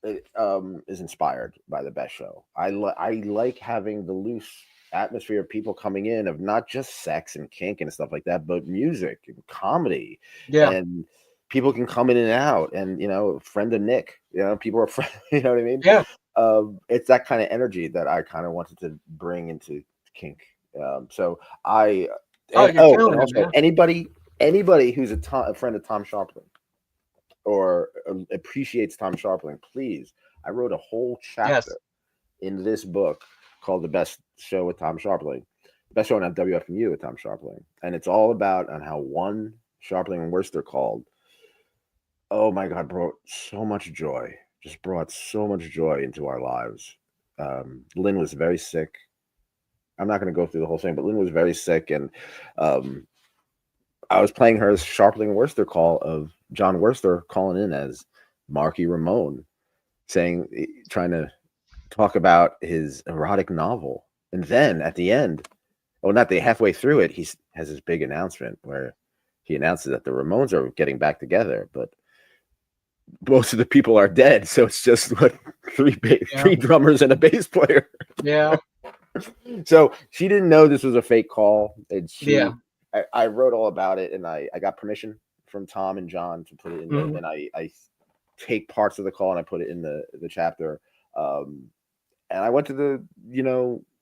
is inspired by the best show. I like having the loose atmosphere of people coming in of not just sex and kink and stuff like that, but music and comedy, Yeah. and people can come in and out. And friend of Nick, people are friends. You know what I mean? Yeah. It's that kind of energy that I kind of wanted to bring into kink. So I Oh, and you're oh, and killing it, also man. anybody who's a friend of Tom Sharpling or appreciates Tom Scharpling, please. I wrote a whole chapter Yes. in this book called "The Best Show with Tom Scharpling," best show on WFMU with Tom Scharpling, and it's all about on how one Scharpling and Worcester called. Oh my God, brought so much joy. Just brought so much joy into our lives. Lynn was very sick. I'm not going to go through the whole thing, but Lynn was very sick, and um, I was playing her Scharpling and Worcester call of John Worcester calling in as Marky Ramone, saying, trying to talk about his erotic novel. And then at the end, well, not the halfway through it, he has this big announcement where he announces that the Ramones are getting back together, but most of the people are dead. So it's just what Yeah. three drummers and a bass player. Yeah. So she didn't know this was a fake call. And Yeah. I wrote all about it, and I got permission from Tom and John to put it in Mhm. and I take parts of the call and I put it in the chapter. And I went to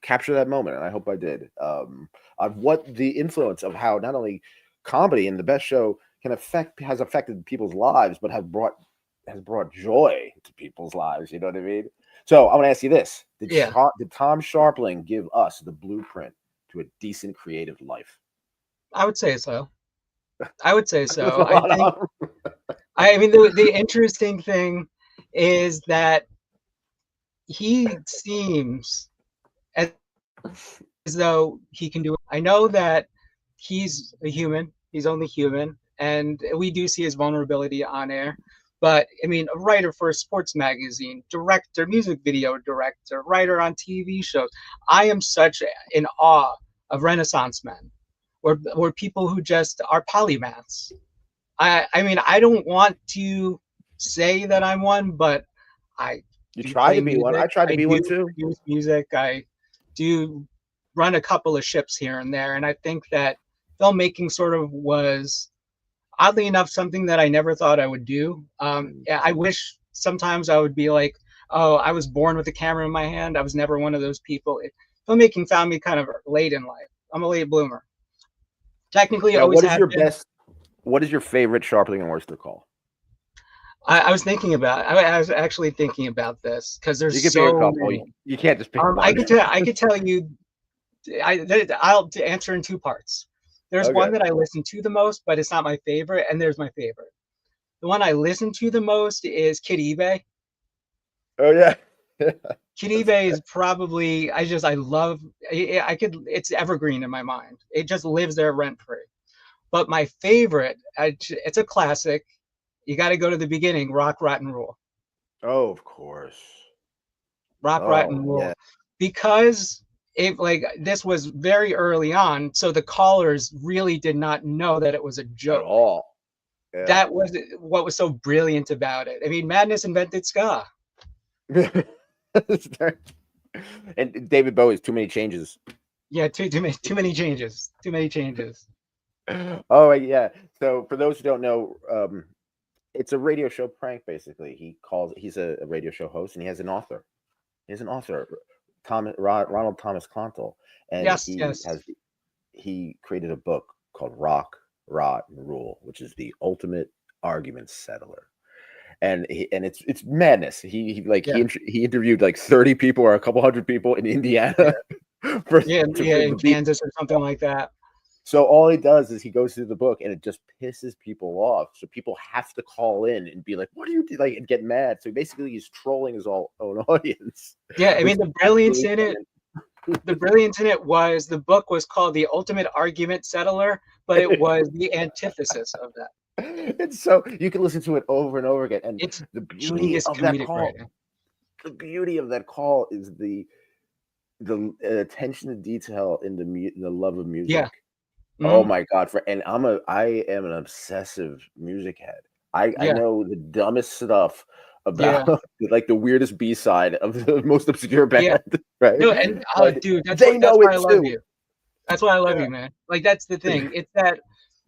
capture that moment, and I hope I did. Of what the influence of how not only comedy and the best show has affected people's lives, but has brought joy to people's lives. You know what I mean? So I want to ask you this: Yeah. Did Tom Scharpling give us the blueprint to a decent creative life? I would say so. I would say That's so. a I lot think. of. I mean, the interesting thing is that he seems as though he can do it. I know that he's a human. He's only human, and we do see his vulnerability on air. But I mean, a writer for a sports magazine, director, music video director, writer on TV shows. I am such in awe of Renaissance men, or people who just are polymaths. I mean, I don't want to say that I'm one, but I You do try play to be one. I music. tried to I be do one too. produce music. I do run a couple of ships here and there. And I think that filmmaking sort of was, oddly enough, something that I never thought I would do. Yeah, I wish sometimes I would be like, oh, I was born with a camera in my hand. I was never one of those people. Filmmaking found me kind of late in life. I'm a late bloomer. Technically, Now, always have been. what is your favorite Sharpling and Worcester call? I was thinking about. I was actually thinking about this because You there's can pick a so couple. many. You can't just pick I one. could tell. I could tell you. I'll to answer in two parts. There's Okay. one that I listen to the most, but it's not my favorite, and there's my favorite. The one I listen to the most is Kid eBay. Oh yeah. Kid eBay is probably I love. I could. It's evergreen in my mind. It just lives there rent free. But my favorite, it's a classic. You got to go to the beginning. Rock Rotten Rule. Oh, of course. Rock Oh Rotten yeah. Rule, because it like this was very early on, so the callers really did not know that it was a At joke. all. Yeah. That was what was so brilliant about it. I mean, Madness invented ska. And David Bowie's Too Many Changes. Yeah, too many changes. Too many changes. Oh yeah. So for those who don't know, it's a radio show prank. Basically, he's a radio show host, and he has an author. He's an author, Ronald Thomas Clontel, and Yes, yes. he created a book called Rock, Rot, and Rule, which is the ultimate argument settler. And it's madness. He interviewed like 30 people or a couple hundred people in Indiana. In Kansas or something like that. So all he does is he goes through the book, and it just pisses people off. So people have to call in and be like, "What do you do?" Like, and get mad. So basically, he's trolling his own audience. Yeah, I mean the brilliance in it. The brilliance in it was the book was called The Ultimate Argument Settler, but it was the antithesis of that. And so you can listen to it over and over again. And It's the beauty of that call. writing. The beauty of that call is the attention to detail in the love of music. Yeah. Oh my God! I am an obsessive music head. I know the dumbest stuff about like the weirdest B-side of the most obscure band, right? No, and dude, that's why I love you. That's why I love you, man. Like that's the thing. It's that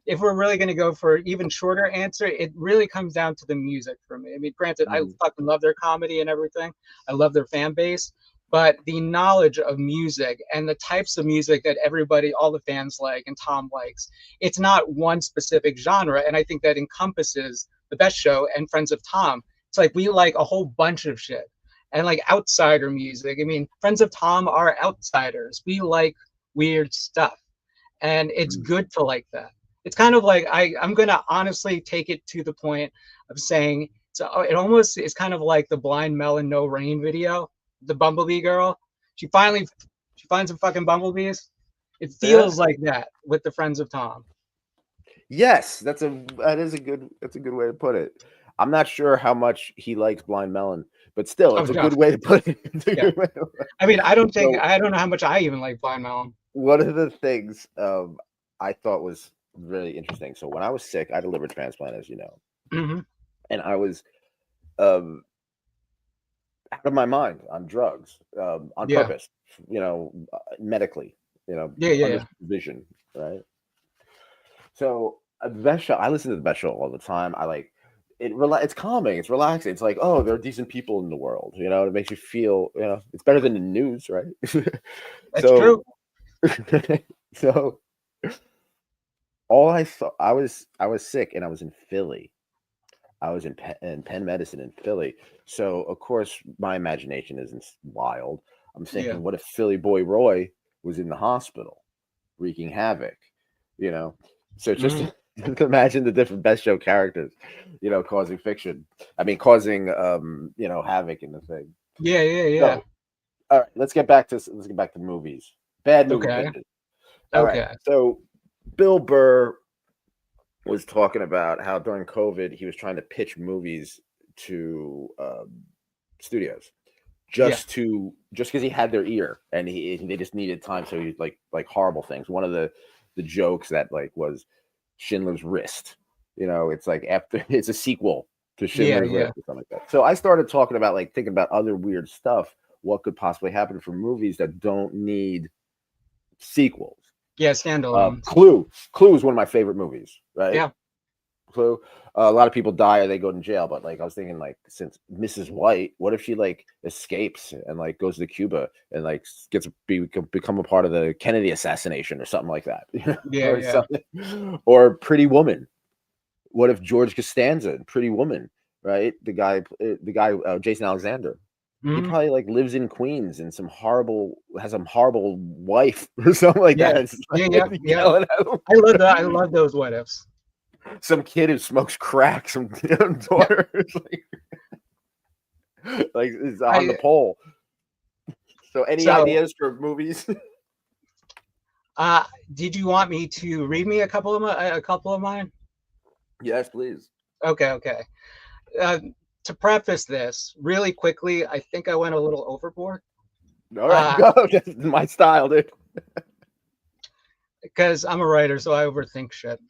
if we're really going to go for even shorter answer, it really comes down to the music for me. I mean, granted, I fucking love their comedy and everything. I love their fan base. But the knowledge of music and the types of music that everybody, all the fans like and Tom likes, it's not one specific genre. And I think that encompasses The Best Show and Friends of Tom. It's like we like a whole bunch of shit. And like outsider music. I mean, Friends of Tom are outsiders. We like weird stuff. And it's good to like that. It's kind of like I'm going to honestly take it to the point of saying, so it almost is kind of like the Blind Melon No Rain video. The Bumblebee girl, she finds some fucking bumblebees. It feels like that with the Friends of Tom. Yes, that's a good way to put it. I'm not sure how much he likes Blind Melon, but still, it's a good way to put it. I mean, I don't know how much I even like Blind Melon. One of the things I thought was really interesting. So when I was sick, I had a liver transplant, as you know, and I was out of my mind on drugs on purpose, medically, under vision, right? So the Best Show, I listen to the Best Show all the time. I like it. It's calming. It's relaxing. It's like, oh, there are decent people in the world. It makes you feel, it's better than the news, right? That's true. So all I thought, I was sick, and I was in Philly. I was in Penn Medicine in Philly. So, of course, my imagination isn't wild. I'm thinking, what if Philly Boy Roy was in the hospital wreaking havoc? So just imagine the different Best Show characters, causing fiction. I mean, causing, havoc in the thing. Yeah. So, all right, let's get back to movies. Bad movie pitches. All right. So Bill Burr was talking about how during COVID he was trying to pitch movies to studios just because he had their ear and they just needed time. So he like horrible things. One of the jokes that like was Schindler's Wrist. It's like it's a sequel to Schindler's List or something like that. So I started talking about like thinking about other weird stuff. What could possibly happen for movies that don't need sequels? Yeah, standalone. Clue is one of my favorite movies, right? Yeah. Clue. A lot of people die or they go to jail, but like I was thinking, like since Mrs. White, what if she like escapes and like goes to Cuba and like gets become a part of the Kennedy assassination or something like that? Or Pretty Woman. What if George Costanza in Pretty Woman, right? The guy, Jason Alexander. He probably like lives in Queens and has some horrible wife or something like that. I love that. I love those what ifs. Some kid who smokes crack, some daughter like is on the pole. So any ideas for movies? Did you want me to read me a couple of mine? Yes, please. Okay. To preface this really quickly, I think I went a little overboard. All right, go. This is my style, dude. Because I'm a writer, so I overthink shit.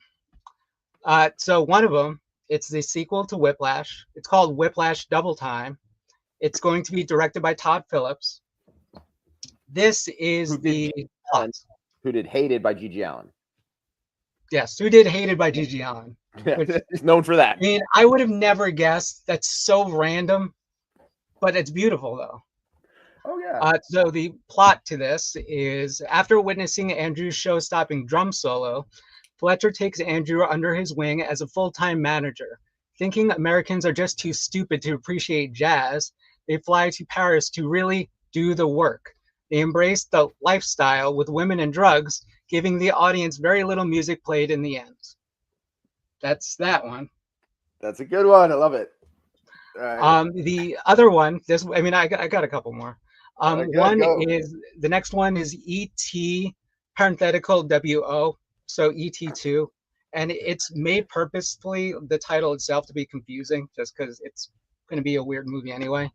So one of them, it's the sequel to Whiplash. It's called Whiplash Double Time. It's going to be directed by Todd Phillips. This is the plot. Who did Hated by Gigi Allen? Yes, who did Hated by Gigi Allen? Yeah, he's known for that. I mean, I would have never guessed. That's so random, but it's beautiful though. Oh yeah. So the plot to this is after witnessing Andrew's show-stopping drum solo, Fletcher takes Andrew under his wing as a full-time manager. Thinking Americans are just too stupid to appreciate jazz, they fly to Paris to really do the work. They embrace the lifestyle with women and drugs, giving the audience very little music played in the end. That's that one. That's a good one. I love it. Right. The other one, I got a couple more. The next one is E.T. parenthetical W.O. So ET2, and it's made purposefully, the title itself, to be confusing, just because it's going to be a weird movie anyway.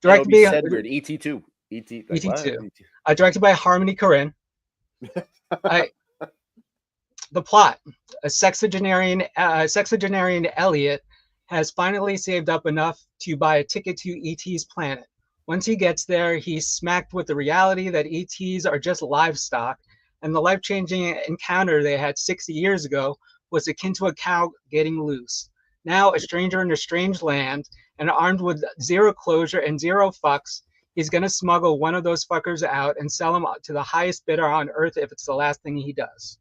Directed by ET2. ET2. Directed by Harmony Korine. The plot: a sexagenarian Elliot has finally saved up enough to buy a ticket to ET's planet. Once he gets there, he's smacked with the reality that ETs are just livestock, and the life-changing encounter they had 60 years ago was akin to a cow getting loose. Now, a stranger in a strange land, and armed with zero closure and zero fucks, he's going to smuggle one of those fuckers out and sell him to the highest bidder on Earth if it's the last thing he does.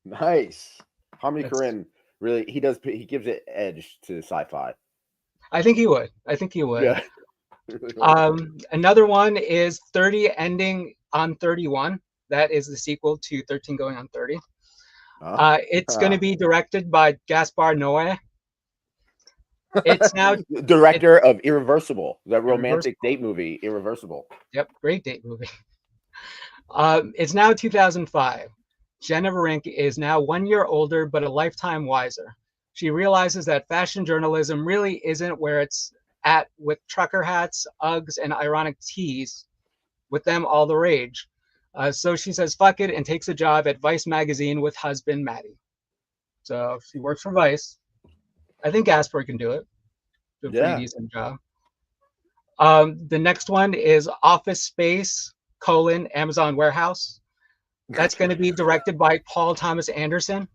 Nice. Harmony Korine, really, he gives it edge to sci-fi. I think he would. Yeah. Another one is 30 ending on 31. That is the sequel to 13 going on 30. It's going to be directed by Gaspar Noé. It's now director of Irreversible, the romantic date movie, Irreversible. Yep, great date movie. It's now 2005. Jenna Rink is now 1 year older, but a lifetime wiser. She realizes that fashion journalism really isn't where it's at with trucker hats, Uggs, and ironic tees, with them all the rage. So she says fuck it and takes a job at Vice magazine with husband Maddie. So she works for Vice. I think Gaspar can do it. Do a pretty decent job. The next one is Office Space, Amazon Warehouse. That's going to be directed by Paul Thomas Anderson.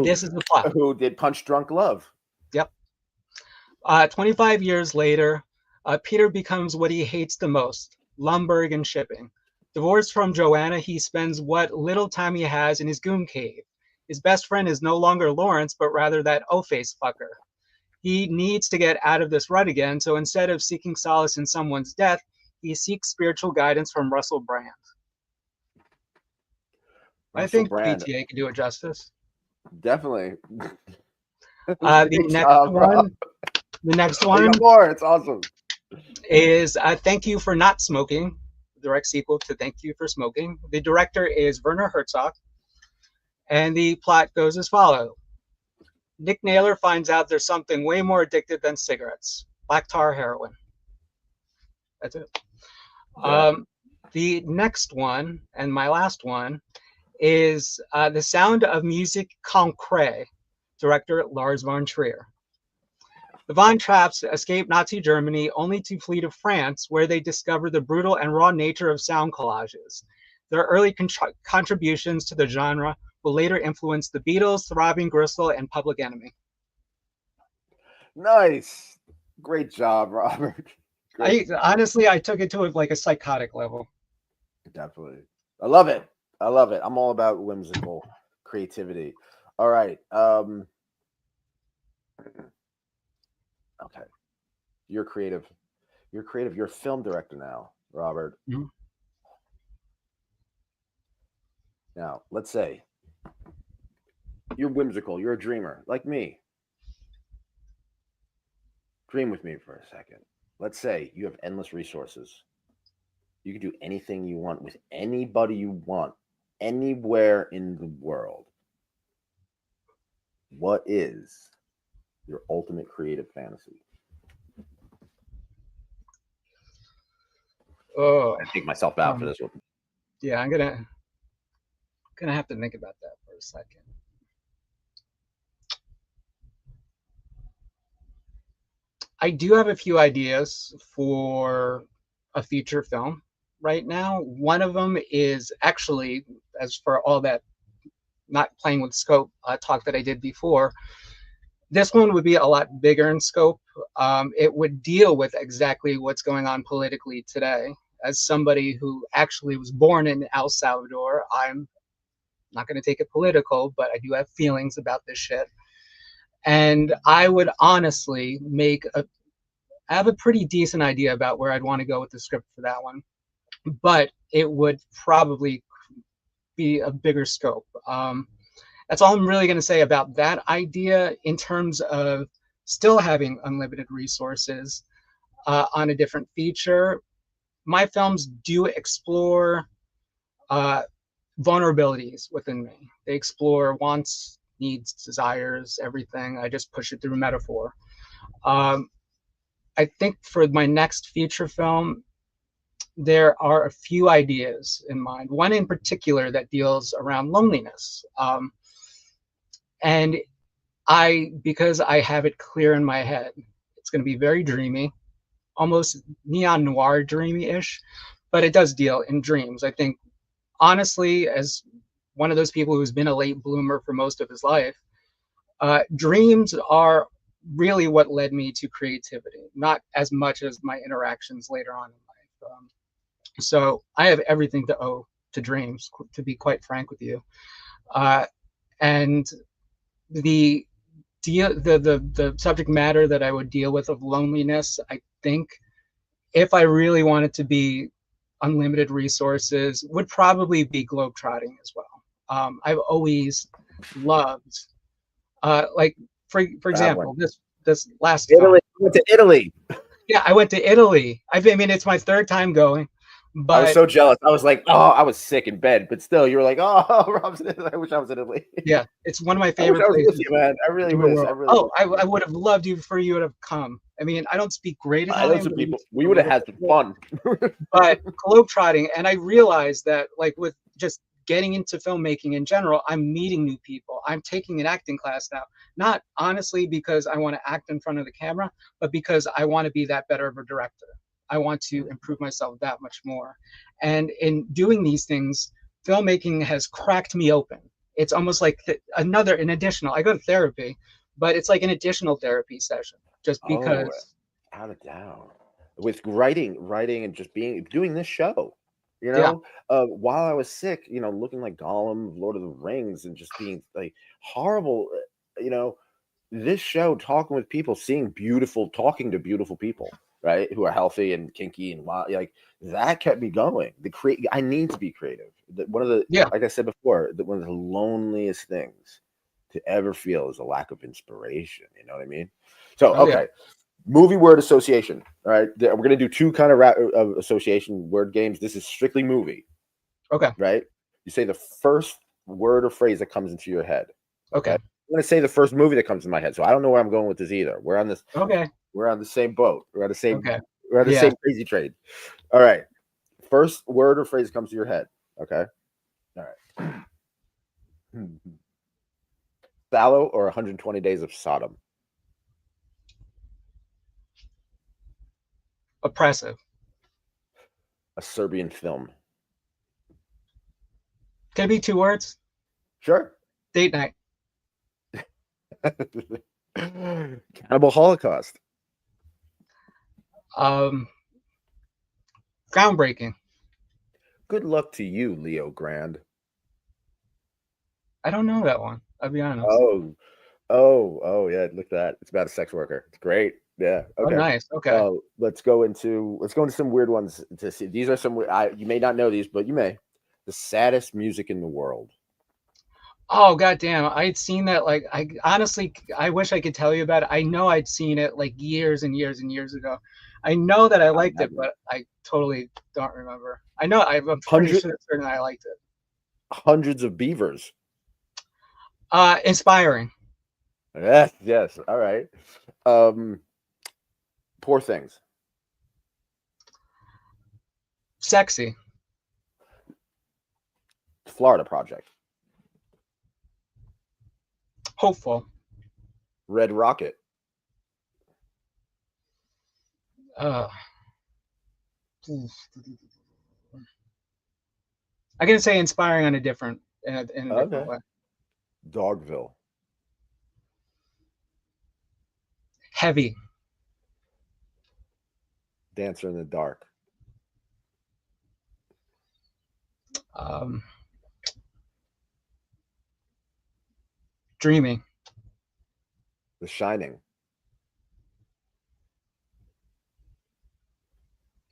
This is the plot. Who did Punch Drunk Love? Yep. 25 years later, Peter becomes what he hates the most, Lumberg and shipping. Divorced from Joanna, he spends what little time he has in his goon cave. His best friend is no longer Lawrence, but rather that O-face fucker. He needs to get out of this rut again, so instead of seeking solace in someone's death, he seeks spiritual guidance from Russell Brand. I think PTA can do it justice. Definitely. The next one more. It's awesome. Is Thank You for Not Smoking, direct sequel to Thank You for Smoking. The director is Werner Herzog, and the plot goes as follows. Nick Naylor finds out there's something way more addictive than cigarettes: black tar heroin. That's it. Yeah. The next one, and my last one, is The Sound of Music Concret, director Lars von Trier. The Von Trapps escape Nazi Germany only to flee to France, where they discover the brutal and raw nature of sound collages. Their early contributions to the genre will later influence the Beatles, Throbbing Gristle, and Public Enemy. Nice. Great job, Robert. Honestly, I took it to a psychotic level. Definitely. I love it. I'm all about whimsical creativity. All right. Okay. You're creative. You're a film director now, Robert. Mm-hmm. Now, let's say you're whimsical. You're a dreamer, like me. Dream with me for a second. Let's say you have endless resources. You can do anything you want with anybody you want, anywhere in the world. What is your ultimate creative fantasy? Oh, I take myself out for um, this one. yeah, I'm gonna have to think about that for a second. I do have a few ideas for a feature film right now. One of them is actually, as for all that not playing with scope talk that I did before, this one would be a lot bigger in scope. It would deal with exactly what's going on politically today. As somebody who actually was born in El Salvador, I'm not going to take it political, but I do have feelings about this shit. And I would honestly I have a pretty decent idea about where I'd want to go with the script for that one, but it would probably be a bigger scope. That's all I'm really going to say about that idea in terms of still having unlimited resources on a different feature. My films do explore vulnerabilities within me. They explore wants, needs, desires, everything. I just push it through metaphor. Um, I think for my next feature film, there are a few ideas in mind. One in particular that deals around loneliness. And because I have it clear in my head, it's going to be very dreamy, almost neon noir dreamy-ish, but it does deal in dreams. I think, honestly, as one of those people who's been a late bloomer for most of his life, dreams are really what led me to creativity, not as much as my interactions later on in life. So I have everything to owe to dreams, to be quite frank with you. And the the subject matter that I would deal with of loneliness, I think, if I really wanted to be unlimited resources, would probably be globetrotting as well. I've always loved, like for Traveling. example, this last Italy. film. I went to Italy. Yeah, I went to Italy. I mean, it's my third time going, I was but so jealous. I was like, oh, I was sick in bed, but still, you were like, oh, Rob's in Italy. I wish I was in Italy. yeah, it's one of my I wish favorite I was with places you, man. I really in the wish. I world. really Oh, wish. I would have loved for you to have come. I mean, I don't speak great I know Italian, some but I do people. speak We a would have little had some bit. fun. But globetrotting, and I realized that, like, with just getting into filmmaking in general, I'm meeting new people. I'm taking an acting class now, not honestly because I want to act in front of the camera, but because I want to be that better of a director. I want to improve myself that much more. And in doing these things, filmmaking has cracked me open. It's almost like an additional, I go to therapy, but it's like an additional therapy session just Oh, because. out of doubt. With writing, and just doing this show, Yeah. while I was sick, looking like Gollum, of Lord of the Rings, and just being like horrible, this show, talking with people, talking to beautiful people, right, who are healthy and kinky and wild, like that kept me going. I need to be creative. One of the, Yeah. like I said before, one of the loneliest things to ever feel is a lack of inspiration. You know what I mean? So, Oh yeah. okay. Movie word association. All right. We're going to do two kind of association word games. This is strictly movie, Okay. right? You say the first word or phrase that comes into your head. Okay. Okay. I'm going to say the first movie that comes to my head. So I don't know where I'm going with this either. Okay. We're on the same boat. Okay. We're on the Yeah. same crazy train. All right. First word or phrase that comes to your head. Okay. All right. Sallow or 120 Days of Sodom? Oppressive. A Serbian film. Can it be two words? Sure. Date night. Cannibal Holocaust. Groundbreaking. Good luck to you, Leo Grand. I don't know that one. I'll be honest. Oh, yeah. Look at that. It's about a sex worker. It's great. Yeah. Oh, Okay. nice. Okay. Let's go into some weird ones to see. These are some. You may not know these, but you may. The saddest music in the world. Oh, goddamn. I'd seen that. Like, I honestly, I wish I could tell you about it. I know I'd seen it like years and years and years ago. I know that I liked it, but I totally don't remember. I'm pretty Hundred, certain I liked it. hundreds of beavers. Inspiring. Yes. Yes. All right. Poor things. Sexy. Florida Project. Hopeful. Red Rocket. I'm gonna say inspiring on a different in a different way. Dogville. Heavy. Dancer in the Dark. Dreamy. The Shining.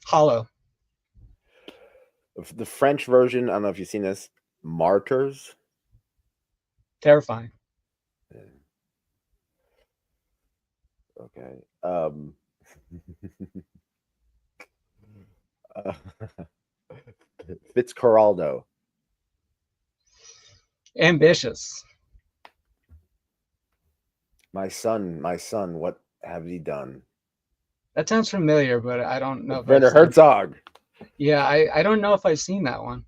Hollow. The French version, I don't know if you've seen this, Martyrs. Terrifying. Okay. Fitzcarraldo. Ambitious. My son, what have you done? That sounds familiar, but I don't know. Werner Herzog. Yeah, I don't know if I've seen that one.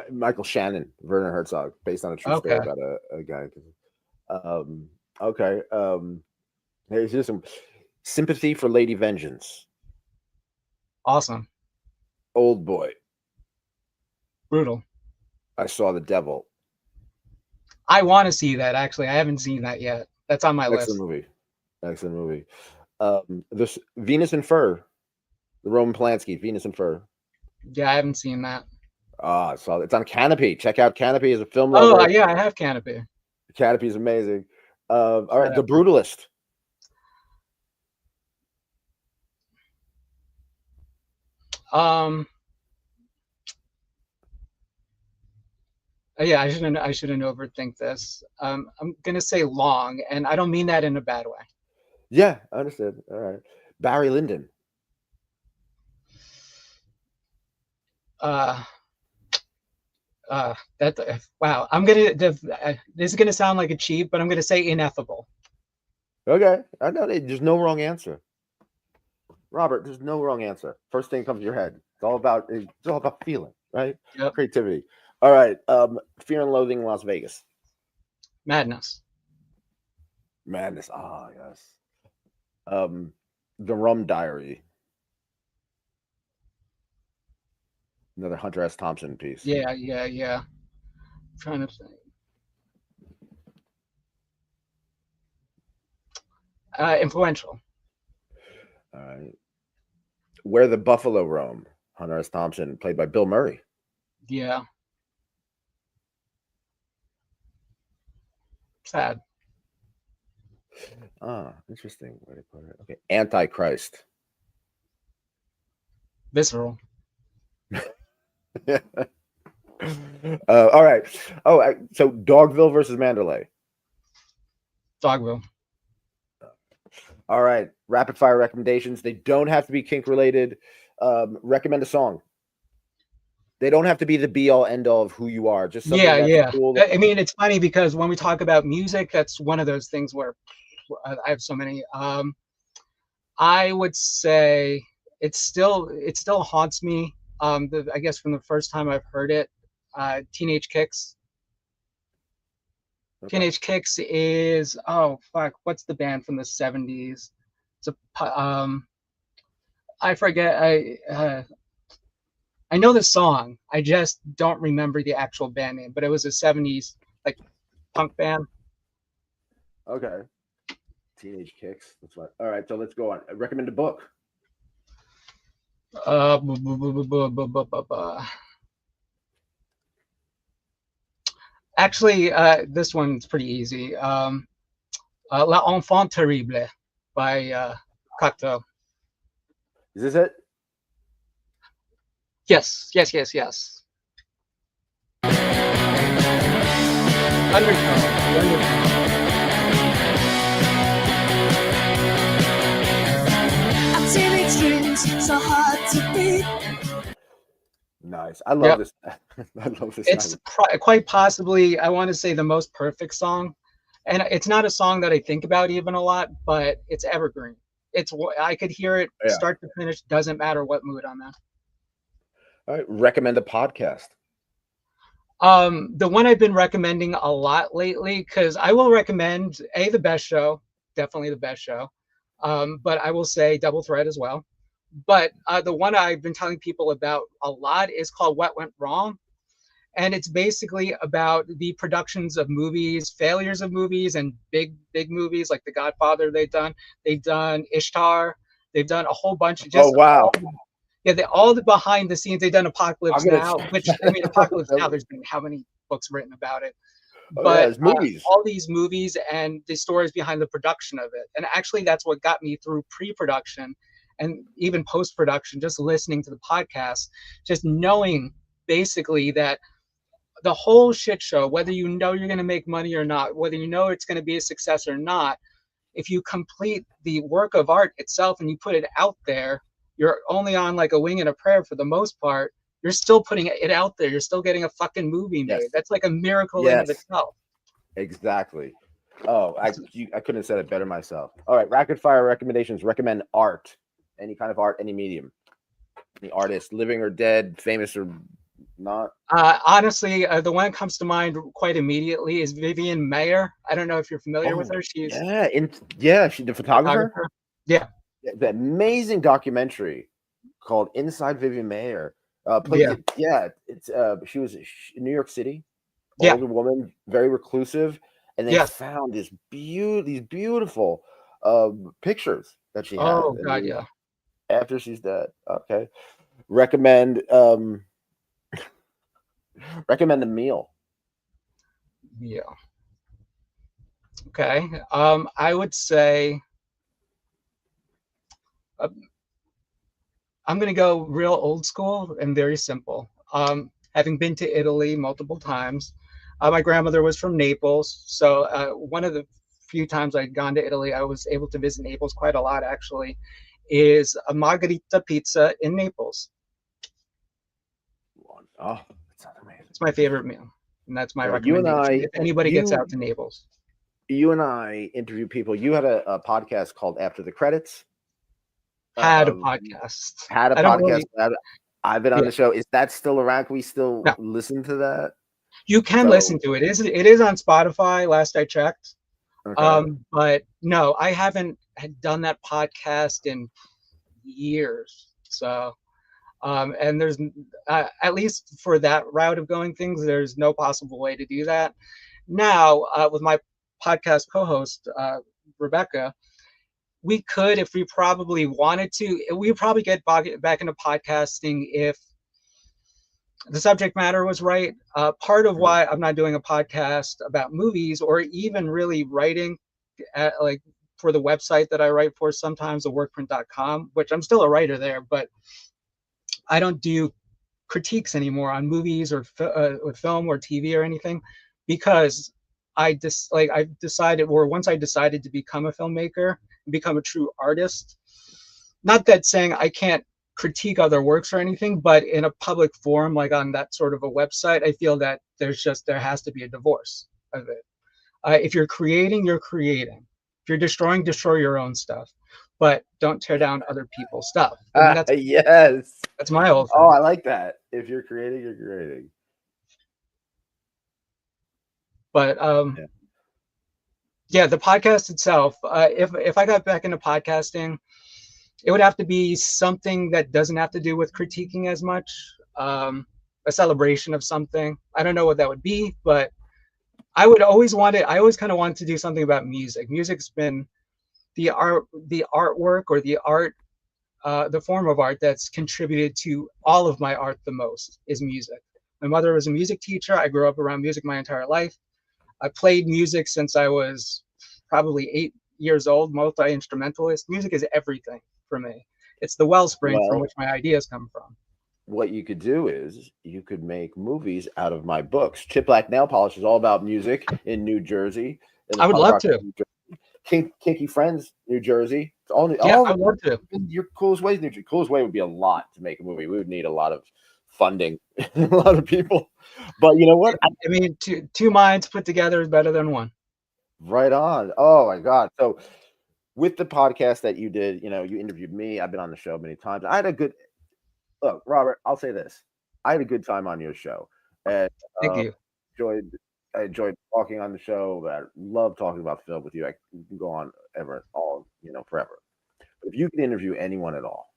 Michael Shannon, Werner Herzog, based on a true story about a guy. Okay. Here's some Sympathy for Lady Vengeance. Awesome. Old Boy. Brutal. I Saw the Devil. I want to see that, actually. I haven't seen that yet. That's on my list. Excellent movie. This Venus and Fur. The Roman Polanski, Venus and Fur. Yeah, I haven't seen that. I saw it. It's on Canopy. Check out Canopy as a film lover. Oh, yeah, I have Canopy. Canopy is amazing. All right, The Brutalist. Yeah, I shouldn't overthink this. I'm gonna say Long, and I don't mean that in a bad way. Yeah, I understand. All right, Barry Lyndon. Wow. This is gonna sound like a cheat, but I'm gonna say Ineffable. Okay, I know there's no wrong answer. Robert, there's no wrong answer. First thing comes to your head. It's all about feeling, right? Yep. Creativity. All right. Fear and Loathing in Las Vegas. Madness. Ah, yes. The Rum Diary. Another Hunter S. Thompson piece. Yeah. I'm trying to think. Influential. All right. Where the Buffalo Roam. Hunter S. Thompson, played by Bill Murray. Yeah. Sad. Interesting way to put it. Okay. Antichrist. Visceral. All right. So Dogville versus Mandalay. Dogville. All right. Rapid fire recommendations. They don't have to be kink related. Recommend a song. They don't have to be the be all end all of who you are. Just something that's cool. I mean, it's funny because when we talk about music, that's one of those things where I have so many. I would say it still haunts me. I guess from the first time I've heard it, Teenage Kicks. Okay. Teenage Kicks is what's the band from the 70s? It's I forget. I know the song. I just don't remember the actual band name, but it was a 70s like punk band. Okay. Teenage Kicks. That's what. All right, so let's go on. Recommend a book. Actually, this one's pretty easy. La Enfant Terrible by Cocteau. Is this it? Yes. Undertone. So hard to beat. Nice. I love this. I love this. It's quite possibly, I want to say, the most perfect song. And it's not a song that I think about even a lot, but it's evergreen. I could hear it start to finish. Doesn't matter what mood I'm in. All right, recommend a podcast. The one I've been recommending a lot lately, because I will recommend the best show, definitely the best show. But I will say Double Threat as well. But the one I've been telling people about a lot is called What Went Wrong. And it's basically about the productions of movies, failures of movies, and big movies like The Godfather. They've done Ishtar. They've done a whole bunch of Oh just wow! all the behind the scenes. They've done Apocalypse I'm gonna Now, which check I mean, Apocalypse that Now. out. There's been how many books written about it? Oh yeah, But it's movies. all these movies and the stories behind the production of it. And actually, that's what got me through pre-production and even post-production. Just listening to the podcast, just knowing basically that the whole shit show, whether you know you're going to make money or not, whether you know it's going to be a success or not, if you complete the work of art itself and you put it out there, you're only on like a wing and a prayer for the most part. You're still putting it out there. You're still getting a fucking movie Yes, made. That's like a miracle in of yes, itself. exactly. Oh, I couldn't have said it better myself. All right, rapid fire recommendations. Recommend art, any kind of art, any medium, any artist, living or dead, famous or not. Honestly, the one that comes to mind quite immediately is Vivian Mayer. I don't know if you're familiar with Oh her. She's yeah, yeah, she the a photographer. photographer. Yeah, The amazing documentary called Inside Vivian Mayer. Played yeah, it, yeah, it's she was in New York City, yeah, older woman, very reclusive, and they yes. found these beautiful pictures that she had Oh God, yeah, after she's dead. Okay, recommend recommend a meal. yeah. Okay. I would say uh, I'm gonna go real old school and very simple. Having been to Italy multiple times, my grandmother was from Naples, so one of the few times I'd gone to Italy, I was able to visit Naples quite a lot actually. Is a margherita pizza in Naples. Oh, that sounds amazing. It's my favorite meal, and that's my All right, you and recommendation. I, If anybody gets out to Naples, you and I interview people. You had a podcast called After the Credits. had a Uh, podcast. had a I don't podcast. really. I've been on Yeah, the show. Is that still around? Can we still no, listen to that? you can So listen to it. It is on Spotify. Last I checked. okay. But no, I haven't had done that podcast in years. So, and there's at least for that route of going things, there's no possible way to do that. Now, with my podcast co-host Rebecca, we could, if we probably wanted to, we probably get back into podcasting if the subject matter was right. Part of Mhm. why I'm not doing a podcast about movies or even really writing like for the website that I write for sometimes, the workprint.com, which I'm still a writer there, but I don't do critiques anymore on movies or with film or TV or anything because I've decided, or once I decided to become a filmmaker and become a true artist, not that saying I can't critique other works or anything, but in a public forum, like on that sort of a website, I feel that there has to be a divorce of it. If you're creating, you're creating. If you're destroying, destroy your own stuff, but don't tear down other people's stuff. I mean, Yes. that's my whole Oh, thing. I like that. If you're creating, you're creating. But Yeah. yeah, the podcast itself. If I got back into podcasting, it would have to be something that doesn't have to do with critiquing as much. A celebration of something. I don't know what that would be, but I would always want it. I always kind of wanted to do something about music. Music's been the artwork or the form of art that's contributed to all of my art the most is music. My mother was a music teacher. I grew up around music my entire life. I played music since I was probably 8 years old, multi-instrumentalist. Music is everything for me. It's the wellspring from Well, which my ideas come from. what you could do is you could make movies out of my books. Chip Black Nail Polish is all about music in New Jersey, in the I would punk love rock to. New Jersey. Kinky Friends, New Jersey. It's Yeah, all I would love to. your coolest ways, New Jersey. Coolest way would be a lot to make a movie. We would need a lot of funding, a lot of people. But you know what? I mean, two minds put together is better than one. Right on. Oh my God. So with the podcast that you did, you interviewed me. I've been on the show many times. I had a good look, Robert. I'll say this. I had a good time on your show, and Thank you. I enjoyed talking on the show. But I love talking about film with you. I can go on forever. But if you could interview anyone at all,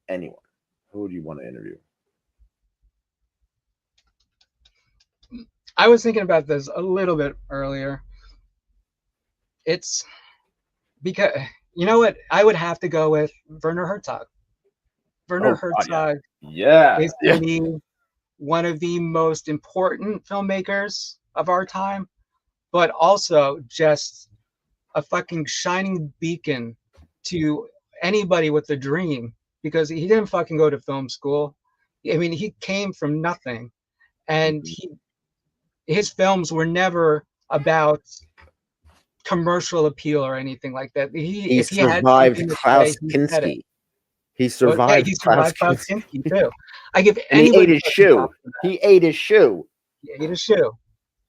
anyone, who would you want to interview? I was thinking about this a little bit earlier. It's because, you know what, I would have to go with Werner Herzog. Werner Oh, God, Herzog yeah. is to me one of the most important filmmakers of our time, but also just a fucking shining beacon to anybody with a dream, because he didn't fucking go to film school. I mean, he came from nothing, and his films were never about commercial appeal or anything like that. He If he had survived something to say, Klaus he said it. Kinski. He Well, yeah, survived he Klaus survived Klaus Kinski. Kinski too. I give And he ate anybody his fucking shoe. props for that. He ate his shoe. He ate his shoe.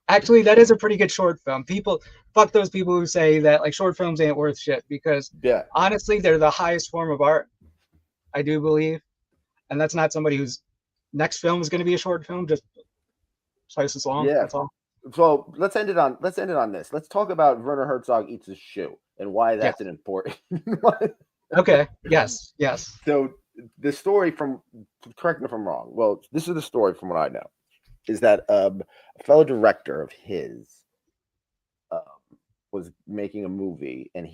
Actually, that is a pretty good short film. People, fuck those people who say that like short films ain't worth shit, because Yeah. honestly, they're the highest form of art, I do believe. And that's not somebody whose next film is going to be a short film, just twice as long. Yeah. That's all. So let's end it on this. Let's talk about Werner Herzog eats his shoe and why that's an important. Okay. Yes. Yes. So the story correct me if I'm wrong. Well, this is the story from what I know, is that a fellow director of his was making a movie, and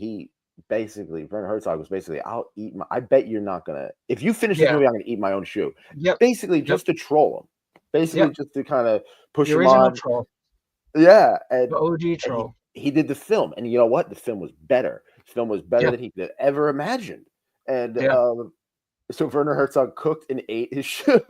Werner Herzog was basically, I bet you're not gonna, if you finish this movie, I'm gonna eat my own shoe. Yep. Basically, just to troll him. Basically, just to kind of push the him original on. troll. Yeah, and The OG troll. He did the film, and you know what? The film was better. The film was better than he could have ever imagined. And so Werner Herzog cooked and ate his shoe.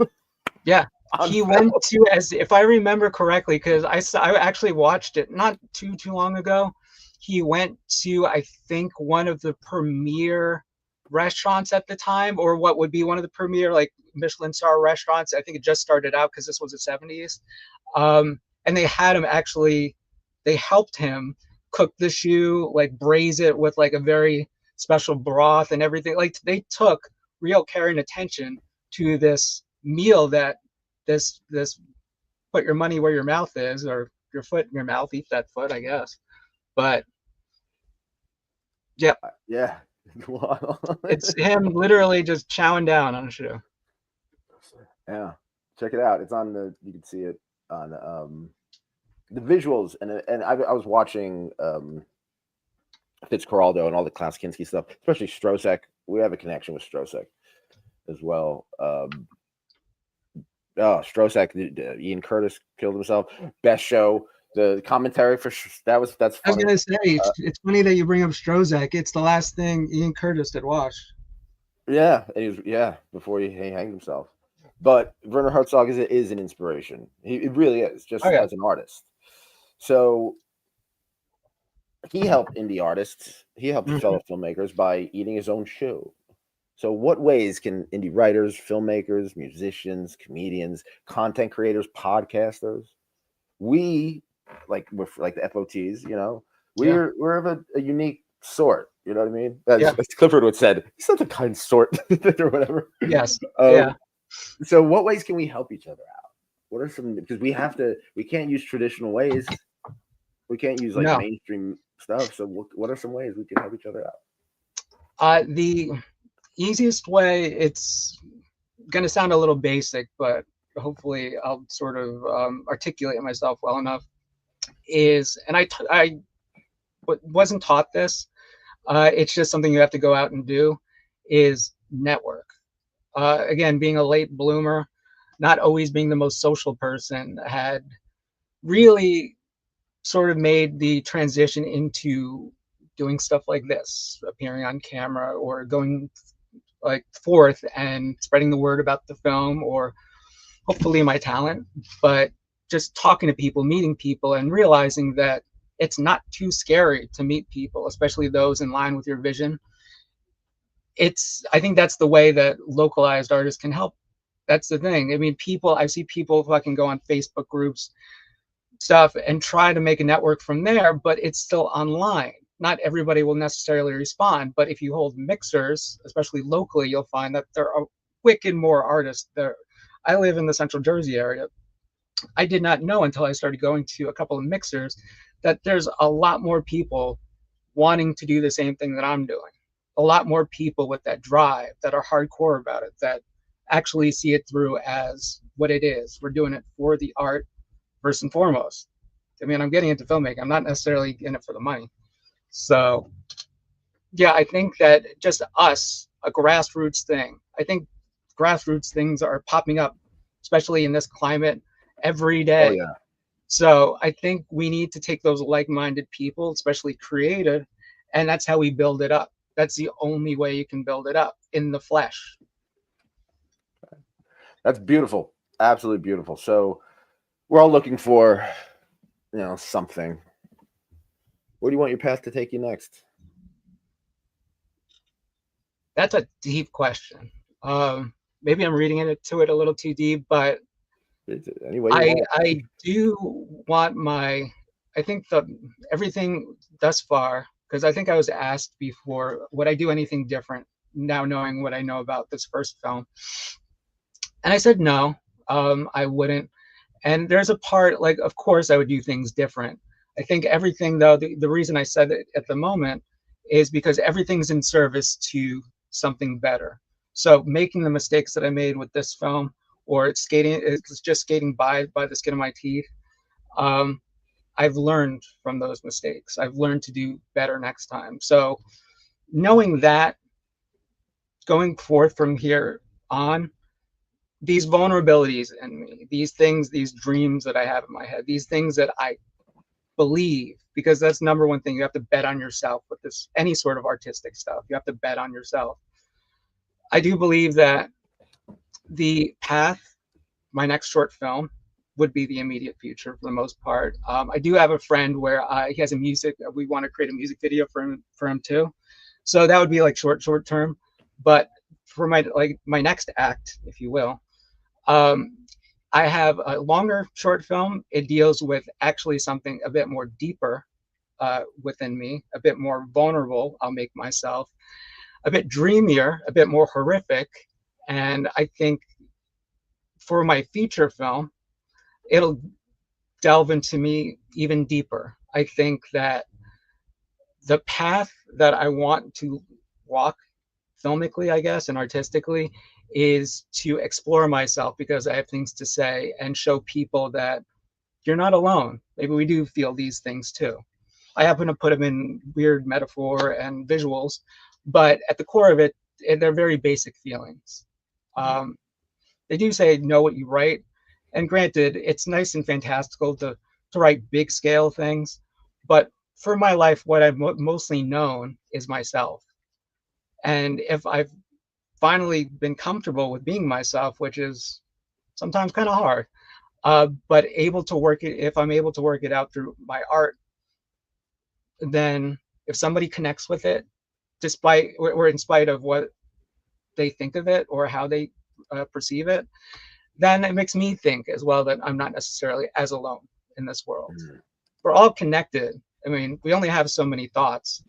Yeah, he went to, as if I remember correctly, because I actually watched it not too long ago. He went to, I think, one of the premier restaurants at the time, or what would be one of the premier like Michelin star restaurants. I think it just started out because this was the 70s. And they had him they helped him cook the shoe, like braise it with like a very special broth and everything. Like they took real care and attention to this meal that this put your money where your mouth is, or your foot in your mouth, eat that foot, I guess. But yeah. It's him literally just chowing down on a shoe. Yeah, check it out. It's on you can see it on the visuals, and I was watching Fitzcarraldo and all the Klaus Kinski stuff, especially Strosek. We have a connection with Strosek as well. Strosek, Ian Curtis killed himself. Best show. The commentary that's funny. I was gonna say, it's funny that you bring up Strozek. It's the last thing Ian Curtis did watch. Yeah, before he hanged himself. But Werner Herzog is an inspiration. It really is, just as an artist. So he helped indie artists. He helped fellow filmmakers by eating his own shoe. So what ways can indie writers, filmmakers, musicians, comedians, content creators, podcasters, we're like the FOTs, we're of a unique sort. You know what I mean? As Clifford would said, he's not the kind sort or whatever. Yes. So what ways can we help each other out? What are some, because we can't use traditional ways. We can't use mainstream stuff. So what are some ways we can help each other out? The easiest way, it's going to sound a little basic, but hopefully I'll sort of articulate myself well enough, is, and I wasn't taught this, it's just something you have to go out and do, is network. Again, being a late bloomer, not always being the most social person, had really sort of made the transition into doing stuff like this, appearing on camera or going like forth and spreading the word about the film, or hopefully my talent, but just talking to people, meeting people, and realizing that it's not too scary to meet people, especially those in line with your vision. I think that's the way that localized artists can help. That's the thing. I mean, I see people fucking go on Facebook groups, stuff, and try to make a network from there, but it's still online. Not everybody will necessarily respond, but if you hold mixers, especially locally, you'll find that there are wicked more artists there. I live in the Central Jersey area. I did not know until I started going to a couple of mixers that there's a lot more people wanting to do the same thing that I'm doing. A lot more people with that drive that are hardcore about it, that actually see it through as what it is. We're doing it for the art first and foremost. I mean, I'm getting into filmmaking. I'm not necessarily in it for the money. So, yeah, I think that just us, a grassroots thing. I think grassroots things are popping up, especially in this climate, every Oh day. yeah. So I think we need to take those like-minded people, especially creative, and that's how we build it up. That's the only way you can build it up, in the flesh. That's beautiful. Absolutely beautiful. So we're all looking for, something. Where do you want your path to take you next? That's a deep question. Maybe I'm reading into it a little too deep, but Any way you want. I do want I think everything thus far, because I think I was asked before, would I do anything different now knowing what I know about this first film? And I said no, I wouldn't. And there's a part, like, of course I would do things different. I think everything, though, the reason I said it at the moment is because everything's in service to something better. So making the mistakes that I made with this film, or it's just skating by the skin of my teeth, I've learned from those mistakes. I've learned to do better next time. So knowing that, going forth from here on, these vulnerabilities in me, these things, these dreams that I have in my head, these things that I believe, because that's number one thing. You have to bet on yourself with this, any sort of artistic stuff. You have to bet on yourself. I do believe that the path, my next short film, would be the immediate future for the most part. I do have a friend where he has we want to create a music video for him too. So that would be like short term. But for my next act, if you will, I have a longer short film. It deals with actually something a bit more deeper within me, a bit more vulnerable. I'll make myself a bit dreamier, a bit more horrific. And I think for my feature film, it'll delve into me even deeper. I think that the path that I want to walk filmically, I guess, and artistically, is to explore myself, because I have things to say and show people that you're not alone. Maybe we do feel these things too. I happen to put them in weird metaphor and visuals, but at the core of it, they're very basic feelings. They do say know what you write, and granted, it's nice and fantastical to write big scale things, but for my life, what I've mostly known is myself. And if I've finally been comfortable with being myself, which is sometimes kind of hard, but able to work it, if I'm able to work it out through my art, then if somebody connects with it, despite or in spite of what they think of it or how they perceive it, then it makes me think as well that I'm not necessarily as alone in this world. We're all connected. I mean, we only have so many thoughts.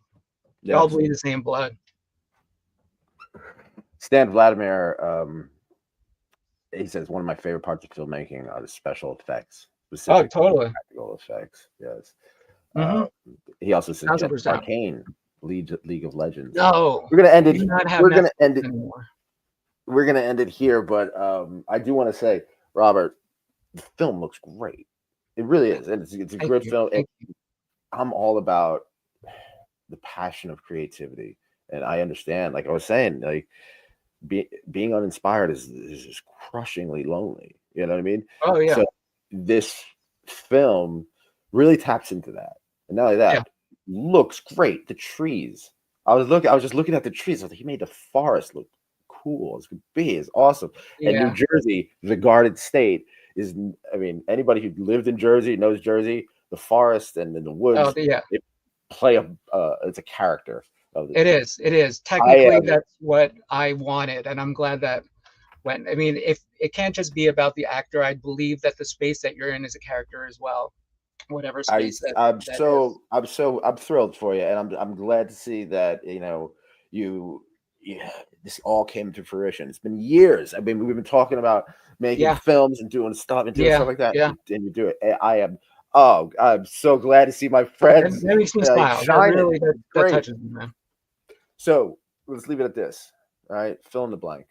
We all bleed the same blood. Stan Vladimir, he says one of my favorite parts of filmmaking are the special effects, specifically totally. practical effects. Yes. Mm-hmm. He also said 100%. Arcane, League of Legends. No, we're gonna end it. We're gonna end it anymore. We're gonna end it here, but I do want to say, Robert, the film looks great. It really is, and it's a great film. I'm all about the passion of creativity, and I understand. Like I was saying, like being uninspired is just crushingly lonely. You know what I mean? Oh yeah. So this film really taps into that, and not only that, looks great. The trees. I was just looking at the trees. I was like, he made the forest look cool as could be. It's awesome. And New Jersey, the guarded state, is. I mean, anybody who lived in Jersey knows Jersey. The forest and the woods. It play it's a character. It is. Technically, that's what I wanted, and I'm glad that went. I mean, if it can't just be about the actor, I believe that the space that you're in is a character as well. Whatever space I'm thrilled for you, and I'm glad to see that you yeah, this all came to fruition. It's been years. I mean, we've been talking about making Yeah. films and doing stuff Yeah. like that, Yeah. and you do it. I'm so glad to see my That friends makes me like smile. That shining. really that Great. touches me, man. So let's leave it at this. All right, fill in the blank.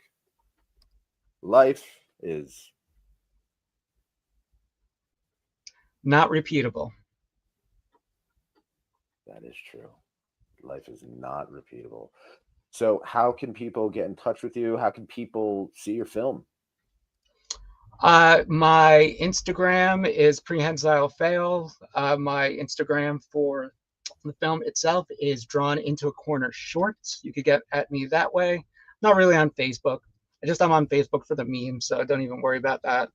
Life is Not repeatable. that is true. Life is not repeatable. So how can people get in touch with you? How can people see your film? My Instagram is prehensile fail. My Instagram for the film itself is Drawn into a Corner Shorts. You could get at me that way. Not really on Facebook. I'm on Facebook for the memes, so don't even worry about that.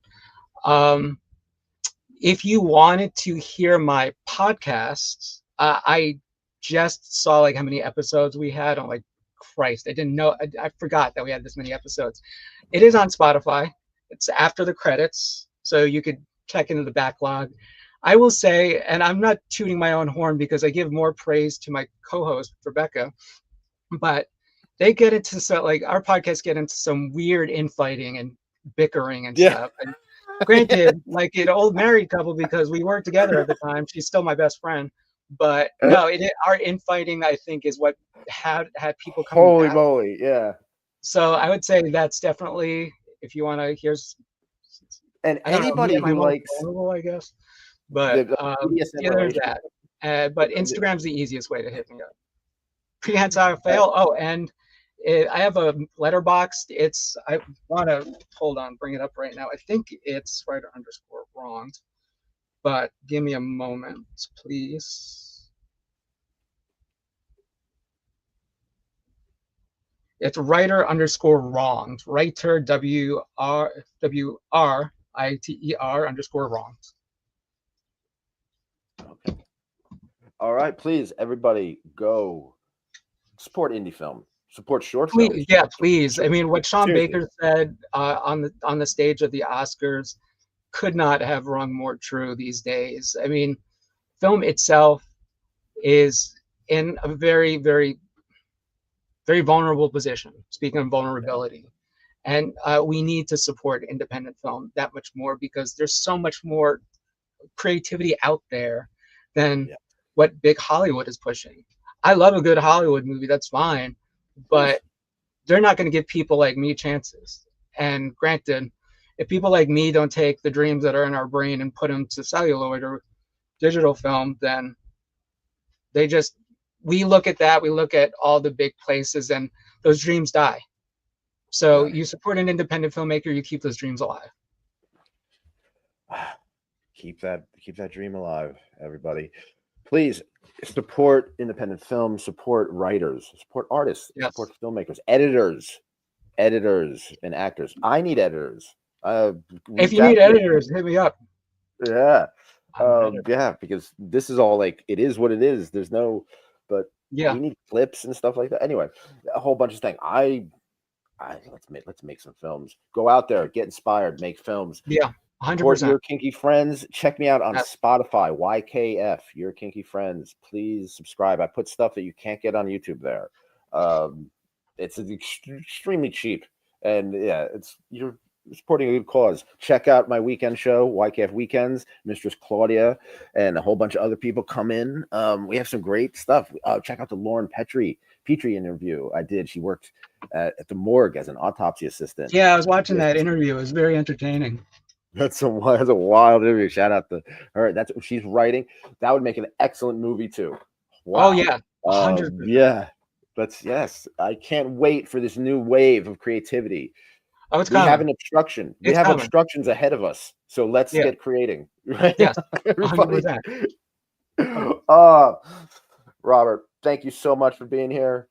If you wanted to hear my podcast, I just saw like how many episodes we had. I'm like, Christ, I didn't know. I forgot that we had this many episodes. It is on Spotify. It's after the credits, so you could check into the backlog. I will say, and I'm not tooting my own horn because I give more praise to my co-host Rebecca, but they get into like our podcasts get into some weird infighting and bickering and stuff. And granted, like an old married couple, because we worked together at the time. She's still my best friend, but no, our infighting I think is what had people coming Holy back. moly, yeah. So I would say that's definitely, if you want to, And I don't know, anybody me at my who most likes vulnerable, I guess. But the BDSM yeah, there's relationship, that. But Instagram's the easiest way to hit me up. Prehensile fail. Oh, and I have a letterboxd. I want to hold on, bring it up right now. I think it's writer_wrong, but give me a moment, please. It's writer_wrong. Writer WRITER_wrong. Okay. All right, please, everybody, go support indie film, support short films. Please, yeah, please. I mean, what Sean Seriously. Baker said on the stage of the Oscars could not have rung more true these days. I mean, film itself is in a very, very, very vulnerable position. Speaking of vulnerability, and we need to support independent film that much more because there's so much more creativity out there than what big Hollywood is pushing. I love a good Hollywood movie, that's fine, but they're not going to give people like me chances. And granted, if people like me don't take the dreams that are in our brain and put them to celluloid or digital film, then we look at that, we look at all the big places, and those dreams die. So you support an independent filmmaker, you keep those dreams alive. Keep that dream alive, everybody. Please support independent film, support writers, support artists, support filmmakers, editors, and actors. I need editors. If you need editors, hit me up. Yeah. Yeah, because this is all like, it is what it is. There's no, but we need clips and stuff like that. Anyway, a whole bunch of things. Let's make some films. Go out there, get inspired, make films. Yeah. 100%. Support Your Kinky Friends. Check me out on Spotify, YKF, Your Kinky Friends. Please subscribe. I put stuff that you can't get on YouTube there. It's extremely cheap. And you're supporting a good cause. Check out my weekend show, YKF Weekends. Mistress Claudia and a whole bunch of other people come in. We have some great stuff. Check out the Lauren Petrie interview I did. She worked at the morgue as an autopsy assistant. Yeah, I was watching that interview. It was very entertaining. That's a wild interview. Shout out to her. That's what she's writing. That would make an excellent movie too. Wow. Oh yeah, 100%. Yeah. I can't wait for this new wave of creativity. Oh, it's we coming. have an obstruction. We have obstructions ahead of us. So let's get creating. Right? Yes, 100%. Robert, thank you so much for being here.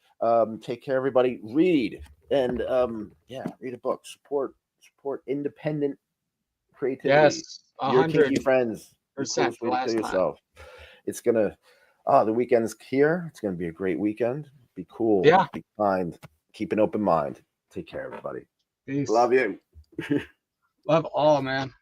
Take care, everybody. Read and read a book. Support independent creativity. Yes, Your Kinky Friends. Percent for last yourself. It's gonna the weekend's here. It's gonna be a great weekend. Be cool. Yeah. Be kind. Keep an open mind. Take care, everybody. Peace. Love you. Love all, man.